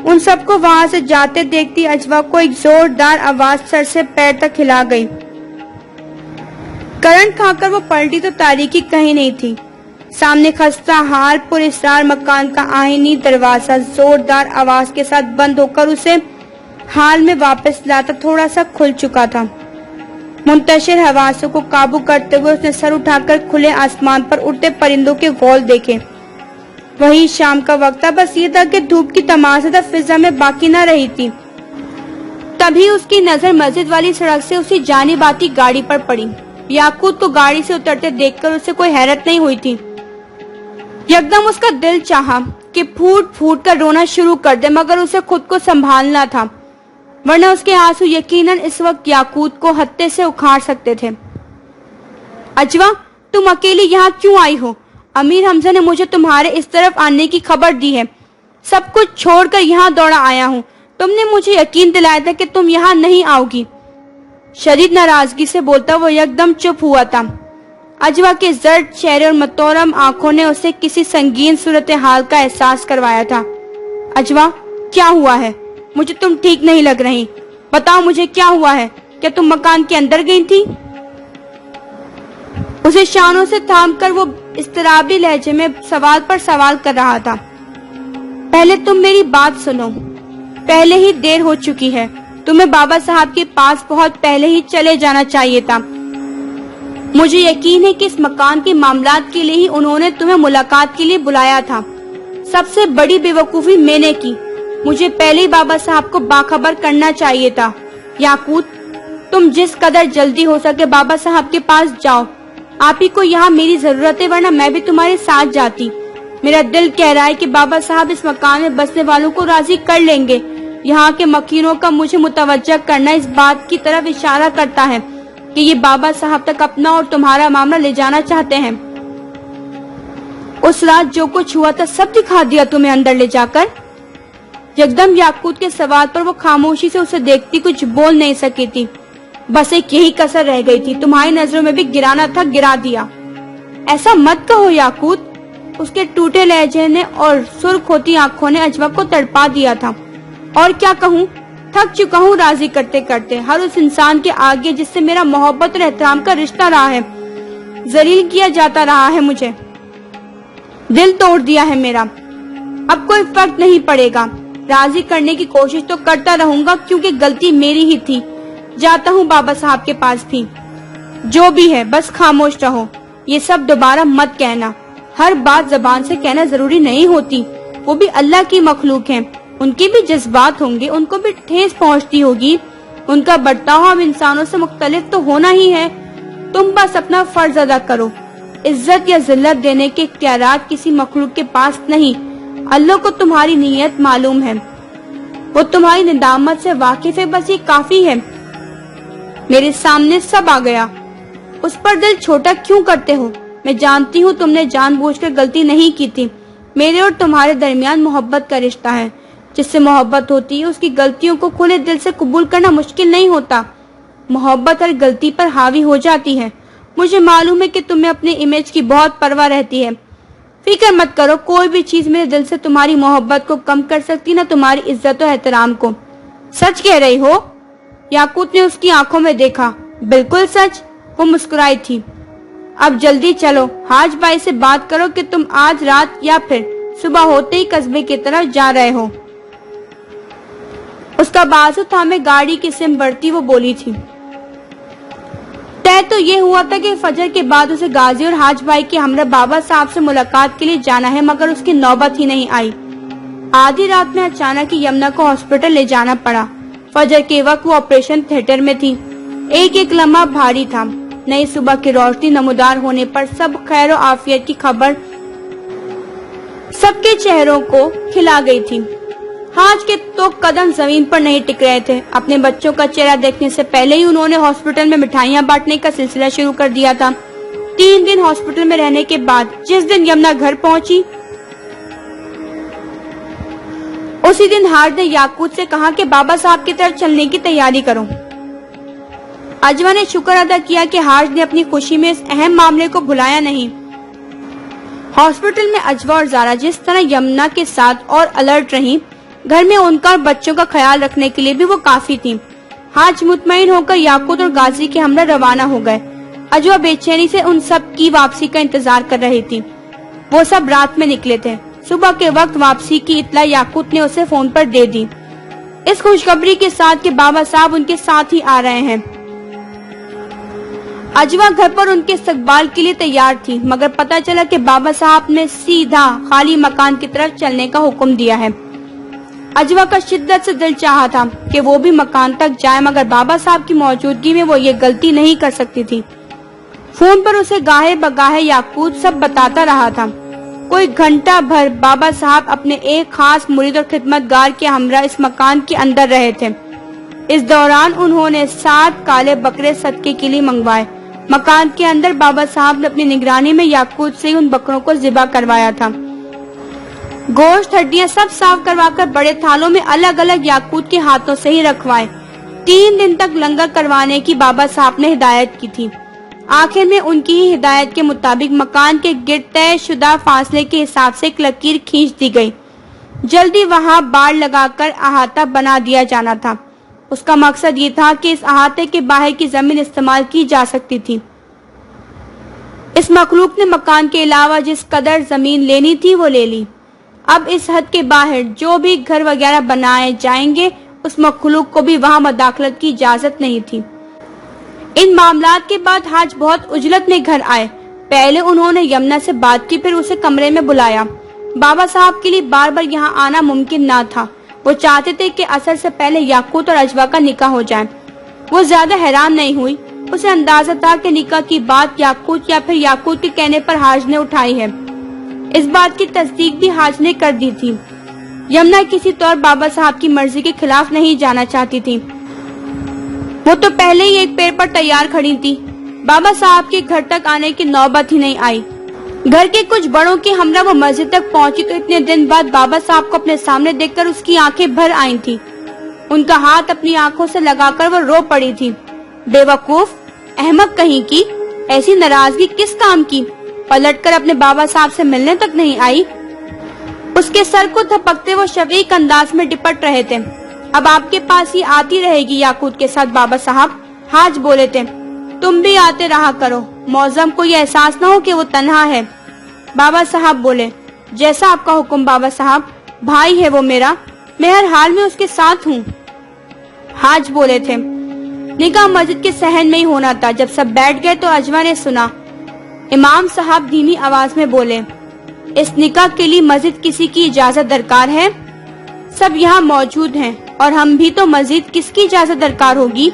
उन सबको वहां से जाते देखती अजवा को एक जोरदार आवाज सर से पैर तक हिला गई। करंट खाकर वो पलटी तो तारीकी कहीं नहीं थी। सामने खस्ता हाल पुरस्कार मकान का आईनी दरवाजा जोरदार आवाज के साथ बंद होकर उसे हाल में वापस लाता थोड़ा सा खुल चुका था। मुंतशिर हवासों को काबू करते हुए उसने सर उठाकर खुले आसमान पर उड़ते परिंदों के गौल देखे। वही शाम का वक्त था, बस ये था कि धूप की तमाशा फिजा में बाकी न रही थी। तभी उसकी नजर मस्जिद वाली सड़क से उसी जानी बाती गाड़ी पर पड़ी। याकूत को गाड़ी से उतरते देखकर उसे कोई हैरत नहीं हुई थी। एकदम उसका दिल चाहा कि फूट फूट कर रोना शुरू कर दे, मगर उसे खुद को संभालना था, वरना उसके आंसू यकीनन इस वक्त याकूत को हत्थे से उखाड़ सकते थे। अजवा, तुम अकेली यहाँ क्यों आई हो? अमीर हमजा ने मुझे तुम्हारे इस तरफ आने की खबर दी है। सब कुछ छोड़कर यहाँ दौड़ा आया हूँ। तुमने मुझे यकीन दिलाया था कि तुम यहाँ नहीं आओगी। शदीद नाराजगी से बोलता वो एकदम चुप हुआ था। अजवा के जर्द चेहरे और मतोरम आंखों ने उसे किसी संगीन सूरत हाल का एहसास करवाया था। अजवा, क्या हुआ है? मुझे तुम ठीक नहीं लग रही। बताओ मुझे क्या हुआ है? क्या तुम मकान के अंदर गई थी? उसे शानों से थामकर वो इस्तराबी लहजे में सवाल पर सवाल कर रहा था। पहले तुम मेरी बात सुनो। पहले ही देर हो चुकी है। तुम्हें बाबा साहब के पास बहुत पहले ही चले जाना चाहिए था। मुझे यकीन है कि इस मकान के मामलात के लिए ही उन्होंने तुम्हें मुलाकात के लिए बुलाया था। सबसे बड़ी बेवकूफी मैंने की। मुझे पहले ही बाबा साहब को बाखबर करना चाहिए था। याकूत, तुम जिस कदर जल्दी हो सके बाबा साहब के पास जाओ। आप ही को यहाँ मेरी जरूरत है, वरना मैं भी तुम्हारे साथ जाती। मेरा दिल कह रहा है कि बाबा साहब इस मकान में बसने वालों को राजी कर लेंगे। यहाँ के मकीनों का मुझे मुतवज्जा करना इस बात की तरफ इशारा करता है कि ये बाबा साहब तक अपना और तुम्हारा मामला ले जाना चाहते हैं। उस रात जो कुछ हुआ था सब दिखा दिया तुम्हें अंदर ले जाकर। यकदम याकूत के सवाल पर वो खामोशी से उसे देखती कुछ बोल नहीं सकी थी। बस एक यही कसर रह गई थी, तुम्हारी नजरों में भी गिराना था, गिरा दिया। ऐसा मत कहो याकूत। उसके टूटे लहजे ने और सुर्ख होती आंखों ने अजवा को तड़पा दिया था। और क्या कहूँ, थक चुका हूँ राजी करते करते। हर उस इंसान के आगे जिससे मेरा मोहब्बत और एहतराम का रिश्ता रहा है, जलील किया जाता रहा है। मुझे दिल तोड़ दिया है मेरा। अब कोई फर्क नहीं पड़ेगा। राजी करने की कोशिश तो करता रहूंगा, क्योंकि गलती मेरी ही थी। जाता हूँ बाबा साहब के पास भी। जो भी है बस खामोश रहो। ये सब दोबारा मत कहना। हर बात जबान से कहना जरूरी नहीं होती। वो भी अल्लाह की मखलूक हैं। उनके भी जज्बात होंगे, उनको भी ठेस पहुंचती होगी। उनका बर्ताव हम इंसानों से मुख्तलिफ तो होना ही है। तुम बस अपना फर्ज अदा करो। इज्जत या जिल्लत देने के इख्तियारात किसी मखलूक के पास नहीं। अल्लाह को तुम्हारी नीयत मालूम है, वो तुम्हारी निदामत से वाकिफ है। बस ये काफी है। मेरे सामने सब आ गया। उस पर दिल छोटा क्यों करते हो? मैं जानती हूँ तुमने जानबूझकर गलती नहीं की थी। मेरे और तुम्हारे दरमियान मोहब्बत का रिश्ता है। जिससे मोहब्बत होती है उसकी गलतियों को खुले दिल से कबूल करना मुश्किल नहीं होता। मोहब्बत हर गलती पर हावी हो जाती है। मुझे मालूम है कि तुम्हें अपने इमेज की बहुत परवाह रहती है। फिक्र मत करो, कोई भी चीज मेरे दिल से तुम्हारी मोहब्बत को कम कर सकती ना तुम्हारी इज्जत और एहतराम को। सच कह रही हो? याकूत ने उसकी आंखों में देखा। बिल्कुल सच। वो मुस्कुराई थी। अब जल्दी चलो, हाज भाई से बात करो कि तुम आज रात या फिर सुबह होते ही कस्बे की तरफ जा रहे हो। उसका बाजू थामे गाड़ी की सिम बढ़ती वो बोली थी। तय तो ये हुआ था कि फजर के बाद उसे गाजी और हाज भाई के हमरा बाबा साहब से मुलाकात के लिए जाना है, मगर उसकी नौबत ही नहीं आई। आधी रात में अचानक ही यमुना को हॉस्पिटल ले जाना पड़ा। फजर के वक्त वो ऑपरेशन थिएटर में थी। एक एक लम्हा भारी था। नई सुबह की रोशनी नमूदार होने पर सब खैर और आफियत की खबर सबके चेहरों को खिला गई थी। हाज के तो कदम जमीन पर नहीं टिक रहे थे। अपने बच्चों का चेहरा देखने से पहले ही उन्होंने हॉस्पिटल में मिठाइयां बांटने का सिलसिला शुरू कर दिया था। 3 दिन हॉस्पिटल में रहने के बाद जिस दिन यमुना घर पहुंची, उसी दिन हार्ज ने याकूत से कहा कि बाबा साहब की तरफ चलने की तैयारी करो। अजवा ने शुक्र अदा किया कि हार्ज ने अपनी खुशी में इस अहम मामले को भुलाया नहीं। हॉस्पिटल में अजवा और ज़ारा जिस तरह यमुना के साथ और अलर्ट रहीं, घर में उनका और बच्चों का ख्याल रखने के लिए भी वो काफी थी। हाज मुतमईन होकर याकूत और गाजी के हमरा रवाना हो गए। अजवा बेचैनी से उन सब की वापसी का इंतजार कर रही थी। वो सब रात में निकले थे। सुबह के वक्त वापसी की इत्तला याकूत ने उसे फोन पर दे दी, इस खुशखबरी के साथ कि बाबा साहब उनके साथ ही आ रहे हैं। अजवा घर पर उनके इस्तकबाल के लिए तैयार थी, मगर पता चला कि बाबा साहब ने सीधा खाली मकान की तरफ चलने का हुक्म दिया है। अजवा का शिद्दत से दिल चाहा था कि वो भी मकान तक जाए, मगर बाबा साहब की मौजूदगी में वो ये गलती नहीं कर सकती थी। फोन पर उसे गाहे बगाहे याकूत सब बताता रहा था। कोई घंटा भर बाबा साहब अपने एक खास मुरीद और खिदमतगार के हमरा इस मकान के अंदर रहे थे। इस दौरान उन्होंने 7 काले बकरे सदके के लिए मंगवाए। मकान के अंदर बाबा साहब ने अपनी निगरानी में याकूत से उन बकरों को ज़िबा करवाया था। गोश्त हड्डियां सब साफ करवाकर बड़े थालों में अलग अलग याकूत के हाथों से ही रखवाए। 3 दिन तक लंगर करवाने की बाबा साहब ने हिदायत की थी। आखिर में उनकी ही हिदायत के मुताबिक मकान के गिर्द तय शुदा फासले के हिसाब से एक लकीर खींच दी गई। जल्दी वहां बाड़ लगाकर अहाता बना दिया जाना था। उसका मकसद ये था कि इस अहाते के बाहर की जमीन इस्तेमाल की जा सकती थी। इस मखलूक ने मकान के अलावा जिस कदर जमीन लेनी थी वो ले ली। अब इस हद के बाहर जो भी घर वगैरह बनाए जाएंगे, उस मखलूक को भी वहां मदाखलत की इजाजत नहीं थी। इन मामलात के बाद हाज बहुत उजलत में घर आए। पहले उन्होंने यमुना से बात की, फिर उसे कमरे में बुलाया। बाबा साहब के लिए बार बार यहाँ आना मुमकिन ना था। वो चाहते थे कि असर से पहले याकूत और अजवा का निकाह हो जाए। वो ज्यादा हैरान नहीं हुई। उसे अंदाजा था कि निकाह की बात याकूत या फिर याकूत के कहने पर हाज ने उठाई है। इस बात की तस्दीक भी हाज ने कर दी थी। यमुना किसी तौर बाबा साहब की मर्जी के खिलाफ नहीं जाना चाहती थी। वो तो पहले ही एक पैर पर तैयार खड़ी थी। बाबा साहब के घर तक आने की नौबत ही नहीं आई। घर के कुछ बड़ों की हमरा वो मस्जिद तक पहुंची तो इतने दिन बाद बाबा साहब को अपने सामने देखकर उसकी आंखें भर आई थी। उनका हाथ अपनी आंखों से लगाकर वो रो पड़ी थी। बेवकूफ, अहमक कहीं की, ऐसी नाराजगी किस काम की? पलटकर अपने बाबा साहब से मिलने तक नहीं आई। उसके सर को थपकते वो शफीक अंदाज में डिपट रहे थे। अब आपके पास ही आती रहेगी याकूत के साथ बाबा साहब, हाज बोले थे। तुम भी आते रहा करो, मौजम को ये एहसास न हो कि वो तन्हा है। बाबा साहब बोले, जैसा आपका हुक्म बाबा साहब, भाई है वो मेरा, मैं हर हाल में उसके साथ हूँ। हाज बोले थे, निकाह मस्जिद के सहन में ही होना था। जब सब बैठ गए तो अजवा ने सुना। इमाम साहब धीमी आवाज में बोले, इस निकाह के लिए मस्जिद किसी की इजाजत दरकार है? सब यहाँ मौजूद हैं और हम भी, तो मस्जिद किसकी इजाजत दरकार होगी?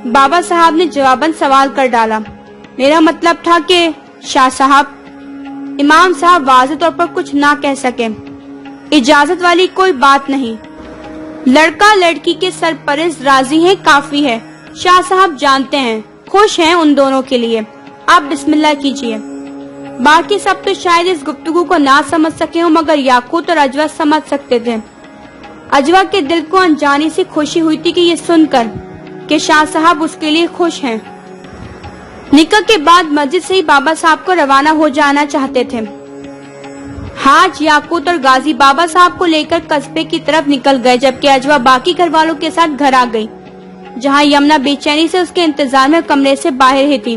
बाबा साहब ने जवाबन सवाल कर डाला, मेरा मतलब था कि शाह साहब। इमाम साहब वाज़ेह तौर पर कुछ ना कह सके। इजाजत वाली कोई बात नहीं, लड़का लड़की के सरपरस्त राजी हैं, काफी है। शाह साहब जानते हैं, खुश हैं उन दोनों के लिए। आप बिस्मिल्लाह कीजिए। बाकी सब तो शायद इस गुफ्तगू को ना समझ सके हो, मगर याकूत और अजवा समझ सकते थे। अजवा के दिल को अनजानी से खुशी हुई थी कि ये सुनकर कि शाह साहब उसके लिए खुश हैं। निकाह के बाद मस्जिद से ही बाबा साहब को रवाना हो जाना चाहते थे। हाज, याकूत और गाजी बाबा साहब को लेकर कस्बे की तरफ निकल गए, जबकि अजवा बाकी घर वालों के साथ घर आ गई, जहां यमुना बेचैनी से उसके इंतजार में कमरे से बाहर ही थी।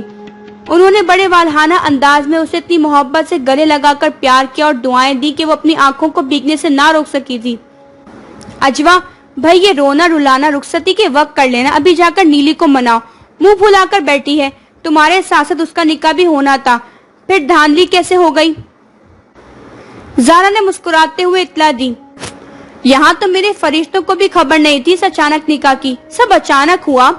उन्होंने बड़े वालहाना अंदाज में उसे इतनी मोहब्बत से गले लगाकर प्यार किया और दुआएं दी कि वो अपनी आंखों को भीगने से ना रोक सकी थी। अजवा, भाई ये रोना रुलाना रुखसती के वक्त कर लेना, अभी जाकर नीली को मनाओ। मुंह फुलाकर बैठी है, तुम्हारे साथ साथ उसका निकाह भी होना था, फिर धांधली कैसे हो गई? ज़ारा ने मुस्कुराते हुए इत्तला दी, यहाँ तो मेरे फरिश्तों को भी खबर नहीं थी इस अचानक निकाह की, सब अचानक हुआ।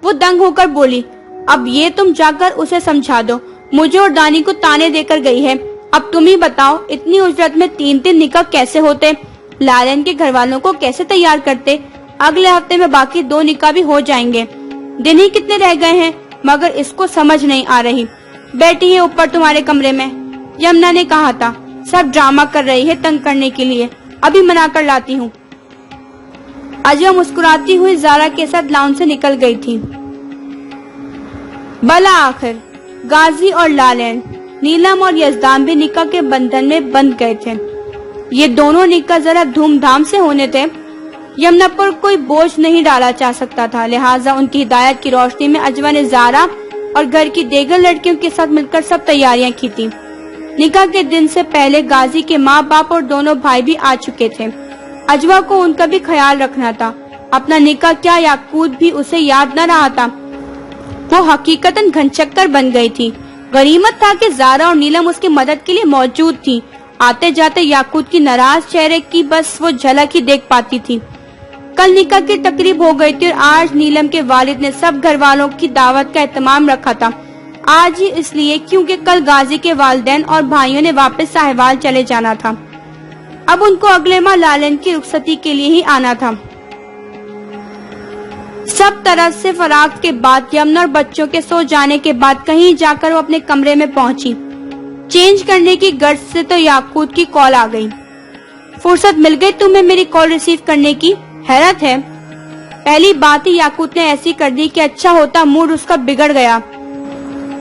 वो दंग होकर बोली, अब ये तुम जाकर उसे समझा दो, मुझे और दानी को ताने देकर गई है। अब तुम ही बताओ, इतनी उजरत में 3 निकाह कैसे होते? लालन के घर वालों को कैसे तैयार करते? अगले हफ्ते में बाकी 2 निकाह भी हो जाएंगे, दिन ही कितने रह गए हैं, मगर इसको समझ नहीं आ रही। बैठी है ऊपर तुम्हारे कमरे में, यमुना ने कहा था, सब ड्रामा कर रही है तंग करने के लिए, अभी मना कर लाती हूँ। अजवा मुस्कुराती हुई जारा के साथ लाउंज से निकल गई थी। भला आखिर गाजी और लालेन, नीलम और यजदान भी निकाह के बंधन में बंध गए थे। ये दोनों निकाह जरा धूमधाम से होने थे। यमुना पर कोई बोझ नहीं डाला जा सकता था, लिहाजा उनकी हिदायत की रोशनी में अजवा ने जारा और घर की देगर लड़कियों के साथ मिलकर सब तैयारियां की थी। निकाह के दिन से पहले गाजी के माँ बाप और दोनों भाई भी आ चुके थे। अजवा को उनका भी ख्याल रखना था। अपना निकाह क्या याकूत भी उसे याद न रहा था। वो हकीकतन घनचक्कर बन गई थी। गनीमत था कि जारा और नीलम उसकी मदद के लिए मौजूद थी। आते जाते याकूत की नाराज चेहरे की बस वो झलक ही देख पाती थी। कल निकाह की तकरीब हो गई थी और आज नीलम के वालिद ने सब घर वालों की दावत का एहतमाम रखा था। आज ही इसलिए क्योंकि कल गाजी के वालिदैन और भाइयों ने वापस साहिवाल चले जाना था। अब उनको अगले माह लालन की रुखसती के लिए ही आना था। सब तरह से फराग के बाद यमुना और बच्चों के सो जाने के बाद कहीं जाकर वो अपने कमरे में पहुंची। चेंज करने की गर्ज से तो याकूत की कॉल आ गई। फुर्सत मिल गई तुम्हें मेरी कॉल रिसीव करने की? हैरत है, पहली बात ही याकूत ने ऐसी कर दी कि अच्छा होता मूड उसका बिगड़ गया।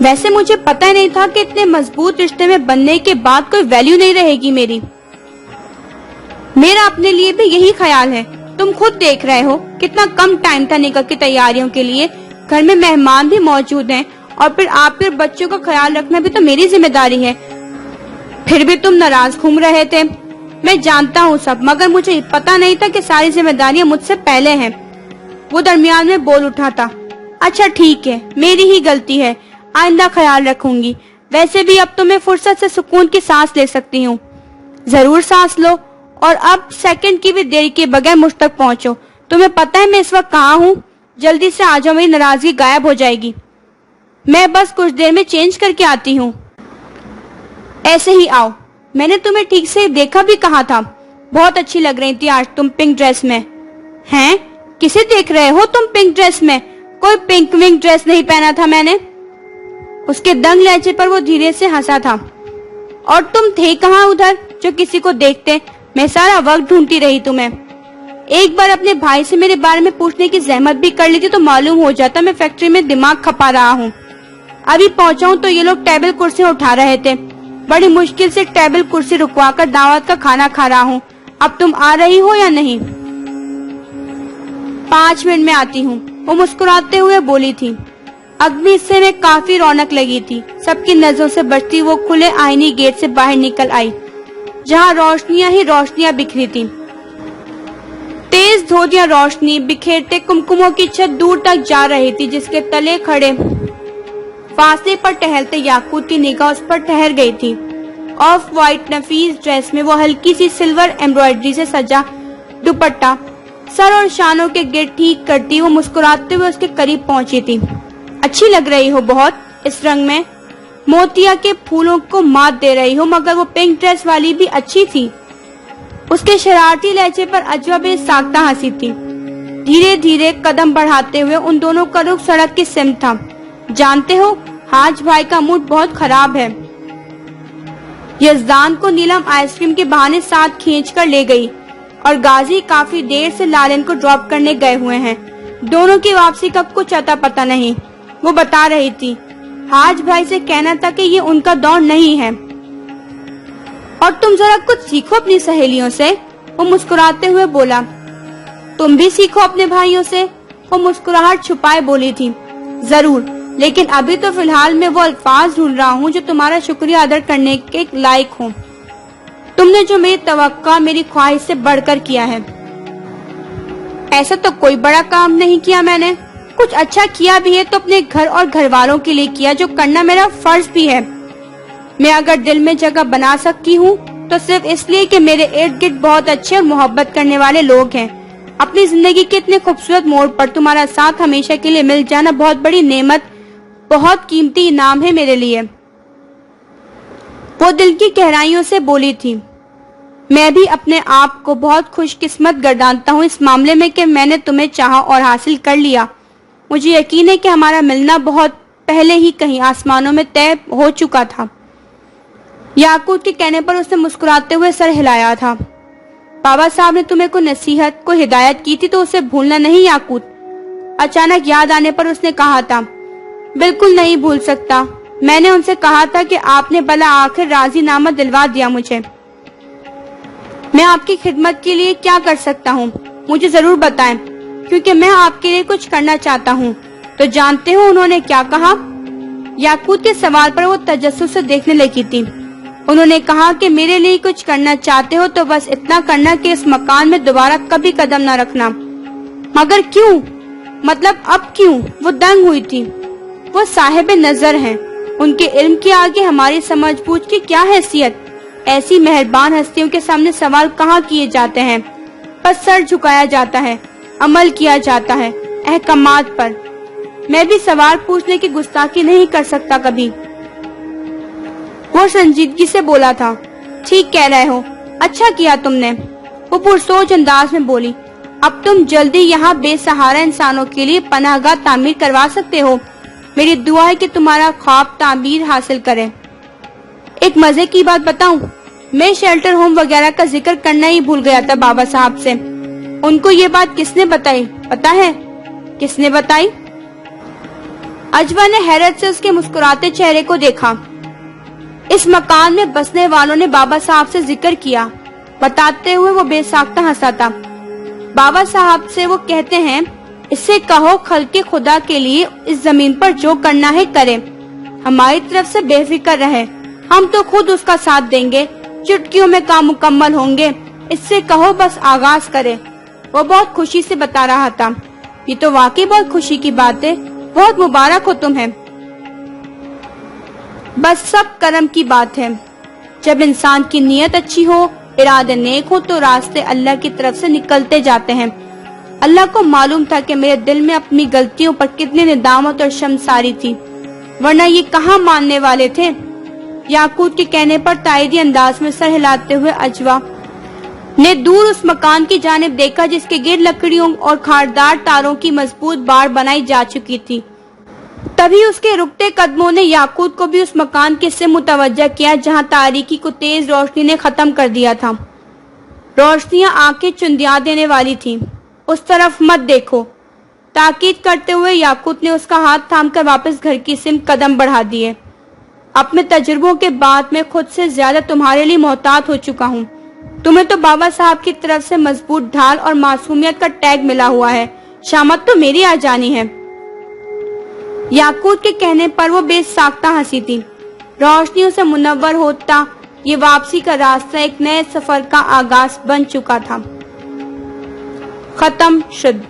वैसे मुझे पता ही नहीं था कि इतने मजबूत रिश्ते में बनने के बाद कोई वैल्यू नहीं रहेगी मेरी। मेरा अपने लिए भी यही ख्याल है। तुम खुद देख रहे हो कितना कम टाइम था निकाह की तैयारियों के लिए। घर में मेहमान भी मौजूद हैं और फिर आप और बच्चों का ख्याल रखना भी तो मेरी जिम्मेदारी है। फिर भी तुम नाराज घूम रहे थे। मैं जानता हूँ सब, मगर मुझे पता नहीं था कि सारी जिम्मेदारियां मुझसे पहले हैं। वो दरमियान में बोल उठा था। अच्छा ठीक है, मेरी ही गलती है, आइंदा ख्याल रखूंगी। वैसे भी अब तो मैं फुर्सत से सुकून की सांस ले सकती हूँ। जरूर सांस लो और अब सेकंड की भी देरी के बगैर मुझ तक पहुँचो। तुम्हें पता है मैं इस वक्त कहाँ हूँ? जल्दी से आ जाओ, मेरी नाराजगी गायब हो जाएगी। मैं बस कुछ देर में चेंज करके आती हूँ। ऐसे ही आओ। मैंने तुम्हें ठीक से देखा भी कहा था। बहुत अच्छी लग रही थी आज तुम पिंक ड्रेस में। हैं? किसे देख रहे हो तुम पिंक ड्रेस में? कोई पिंक विंक ड्रेस नहीं पहना था मैंने। उसके दंग लहजे पर वो धीरे से हंसा था। और तुम थे कहाँ उधर जो किसी को देखते? मैं सारा वक्त ढूंढती रही तुम्हें। एक बार अपने भाई से मेरे बारे में पूछने की जहमत भी कर ली थी तो मालूम हो जाता मैं फैक्ट्री में दिमाग खपा रहा हूँ। अभी पहुंचाऊं तो ये लोग टेबल कुर्सी उठा रहे थे। बड़ी मुश्किल से टेबल कुर्सी रुकवाकर दावत का खाना खा रहा हूँ। अब तुम आ रही हो या नहीं? 5 मिनट में आती हूँ, वो मुस्कुराते हुए बोली थी। अगले हिस्से में काफी रौनक लगी थी। सबकी नजरों से बचती वो खुले आईनी गेट से बाहर निकल आई, जहाँ रोशनियां ही रोशनियां बिखरी थी। तेज धोधियां रोशनी बिखेरते कुमकुमों की छत दूर तक जा रही थी, जिसके तले खड़े फासले पर टहलते याकूत की निगाह उस पर ठहर गई थी। ऑफ वाइट नफीस ड्रेस में वो हल्की सी सिल्वर एम्ब्रॉयडरी से सजा दुपट्टा सर और शानों के गिर ठीक करती वो मुस्कुराते हुए उसके करीब पहुंची थी। अच्छी लग रही हो बहुत इस रंग में। मोतिया के फूलों को मात दे रही हो, मगर वो पिंक ड्रेस वाली भी अच्छी थी। उसके शरारती लहजे पर अजवा बेसाख्ता हंसी थी। धीरे धीरे कदम बढ़ाते हुए उन दोनों का रुख सड़क की सिमत था। जानते हो, हाज भाई का मूड बहुत खराब है। यजदान को नीलम आइसक्रीम के बहाने साथ खींच कर ले गई और गाजी काफी देर से लालन को ड्रॉप करने गए हुए हैं। दोनों की वापसी का कुछ अता पता नहीं। वो बता रही थी, हाज भाई से कहना था कि ये उनका दौर नहीं है और तुम जरा कुछ सीखो अपनी सहेलियों से। वो मुस्कुराते हुए बोला। तुम भी सीखो अपने भाइयों से। वो मुस्कुराहट छुपाए बोली थी। जरूर, लेकिन अभी तो फिलहाल मैं वो अल्फाज ढूंढ रहा हूँ जो तुम्हारा शुक्रिया अदा करने के लायक हो। तुमने जो मेरी तवक्का मेरी ख्वाहिश से बढ़कर किया है। ऐसा तो कोई बड़ा काम नहीं किया मैंने। कुछ अच्छा किया भी है तो अपने घर और घर वालों के लिए किया, जो करना मेरा फर्ज भी है। मैं अगर दिल में जगह बना सकती हूँ तो सिर्फ इसलिए कि मेरे इर्द गिर्द बहुत अच्छे और मोहब्बत करने वाले लोग हैं। अपनी जिंदगी के इतने खूबसूरत मोड़ पर तुम्हारा साथ हमेशा के लिए मिल जाना बहुत बड़ी नेमत, बहुत कीमती इनाम है मेरे लिए। वो दिल की गहराइयों से बोली थी। मैं भी अपने आप को बहुत खुशकिस्मत गर्दानता हूँ इस मामले में कि मैंने तुम्हें चाहा और हासिल कर लिया। मुझे यकीन है कि हमारा मिलना बहुत पहले ही कहीं आसमानों में तय हो चुका था। याकूत के कहने पर उसने मुस्कुराते हुए सर हिलाया था। बाबा साहब ने तुम्हें को नसीहत को हिदायत की थी तो उसे भूलना नहीं याकूत। अचानक याद आने पर उसने कहा था, बिल्कुल नहीं भूल सकता। मैंने उनसे कहा था कि आपने भला आखिर राजीनामा दिलवा दिया मुझे। मैं आपकी खिदमत के लिए क्या कर सकता हूँ, मुझे जरूर बताएं, क्योंकि मैं आपके लिए कुछ करना चाहता हूँ। तो जानते हो उन्होंने क्या कहा? याकूत के सवाल पर वो तजस्सुस से देखने लगी थी। उन्होंने कहा कि मेरे लिए कुछ करना चाहते हो तो बस इतना करना कि इस मकान में दोबारा कभी कदम न रखना। मगर क्यों? मतलब अब क्यों? वो दंग हुई थी। वो साहिब नजर हैं, उनके इल्म के आगे हमारी समझ बूझ की क्या हैसियत। ऐसी मेहरबान हस्तियों के सामने सवाल कहाँ किए जाते हैं, बस सर झुकाया जाता है, अमल किया जाता है अहकामात पर। मैं भी सवाल पूछने की गुस्ताखी नहीं कर सकता कभी। वो संजीदगी से बोला था, ठीक कह रहे हो, अच्छा किया तुमने। वो पुरसोच अंदाज में बोली, अब तुम जल्दी यहाँ बेसहारा इंसानों के लिए पनाहगाह तामीर करवा सकते हो। मेरी दुआ है कि तुम्हारा ख्वाब तामीर हासिल करे। एक मजे की बात बताऊं, मैं शेल्टर होम वगैरह का जिक्र करना ही भूल गया था बाबा साहब से। उनको ये बात किसने बताई पता है? किसने बताई? अजवा ने हैरत से उसके मुस्कुराते चेहरे को देखा। इस मकान में बसने वालों ने बाबा साहब से जिक्र किया। बताते हुए वो बेसाख्ता हंसा था। बाबा साहब से वो कहते हैं, इससे कहो खल्के खुदा के लिए इस जमीन पर जो करना है करे, हमारी तरफ से बेफिक्र रहे, हम तो खुद उसका साथ देंगे, चुटकियों में काम मुकम्मल होंगे। इससे कहो बस आगाज करे। वो बहुत खुशी से बता रहा था, ये तो वाकई बहुत खुशी की बात है, बहुत मुबारक हो तुम्हें। बस सब करम की बात है। जब इंसान की नीयत अच्छी हो, इरादे नेक हो तो रास्ते अल्लाह की तरफ से निकलते जाते हैं। अल्लाह को मालूम था कि मेरे दिल में अपनी गलतियों पर कितनी निदामत और शर्मसारी थी, वरना ये कहाँ मानने वाले थे। याकूत के कहने पर ताइदी अंदाज में सर हिलाते हुए अजवा ने दूर उस मकान की जानिब देखा जिसके गिर्द लकड़ियों और खारदार तारों की मजबूत बाड़ बनाई जा चुकी थी। तभी उसके रुकते कदमों ने याकूत को भी उस मकान की से मुतवज्जा किया जहां तारीकी को तेज रोशनी ने खत्म कर दिया था। रोशनियां आंखें चुंदिया देने वाली थीं। उस तरफ मत देखो, ताकीद करते हुए याकूत ने उसका हाथ थामकर वापस घर की सिमत कदम बढ़ा दिए। अपने तजुर्बों के बाद मैं खुद से ज्यादा तुम्हारे लिए मोहतात हो चुका हूँ। तुम्हें तो बाबा साहब की तरफ से मजबूत ढाल और मासूमियत का टैग मिला हुआ है, शामत तो मेरी आ जानी है। याकूत के कहने पर वो बेसाख्ता हंसी थी। रोशनियों से मुनव्वर होता ये वापसी का रास्ता एक नए सफर का आगाज बन चुका था। खत्म शुद्ध।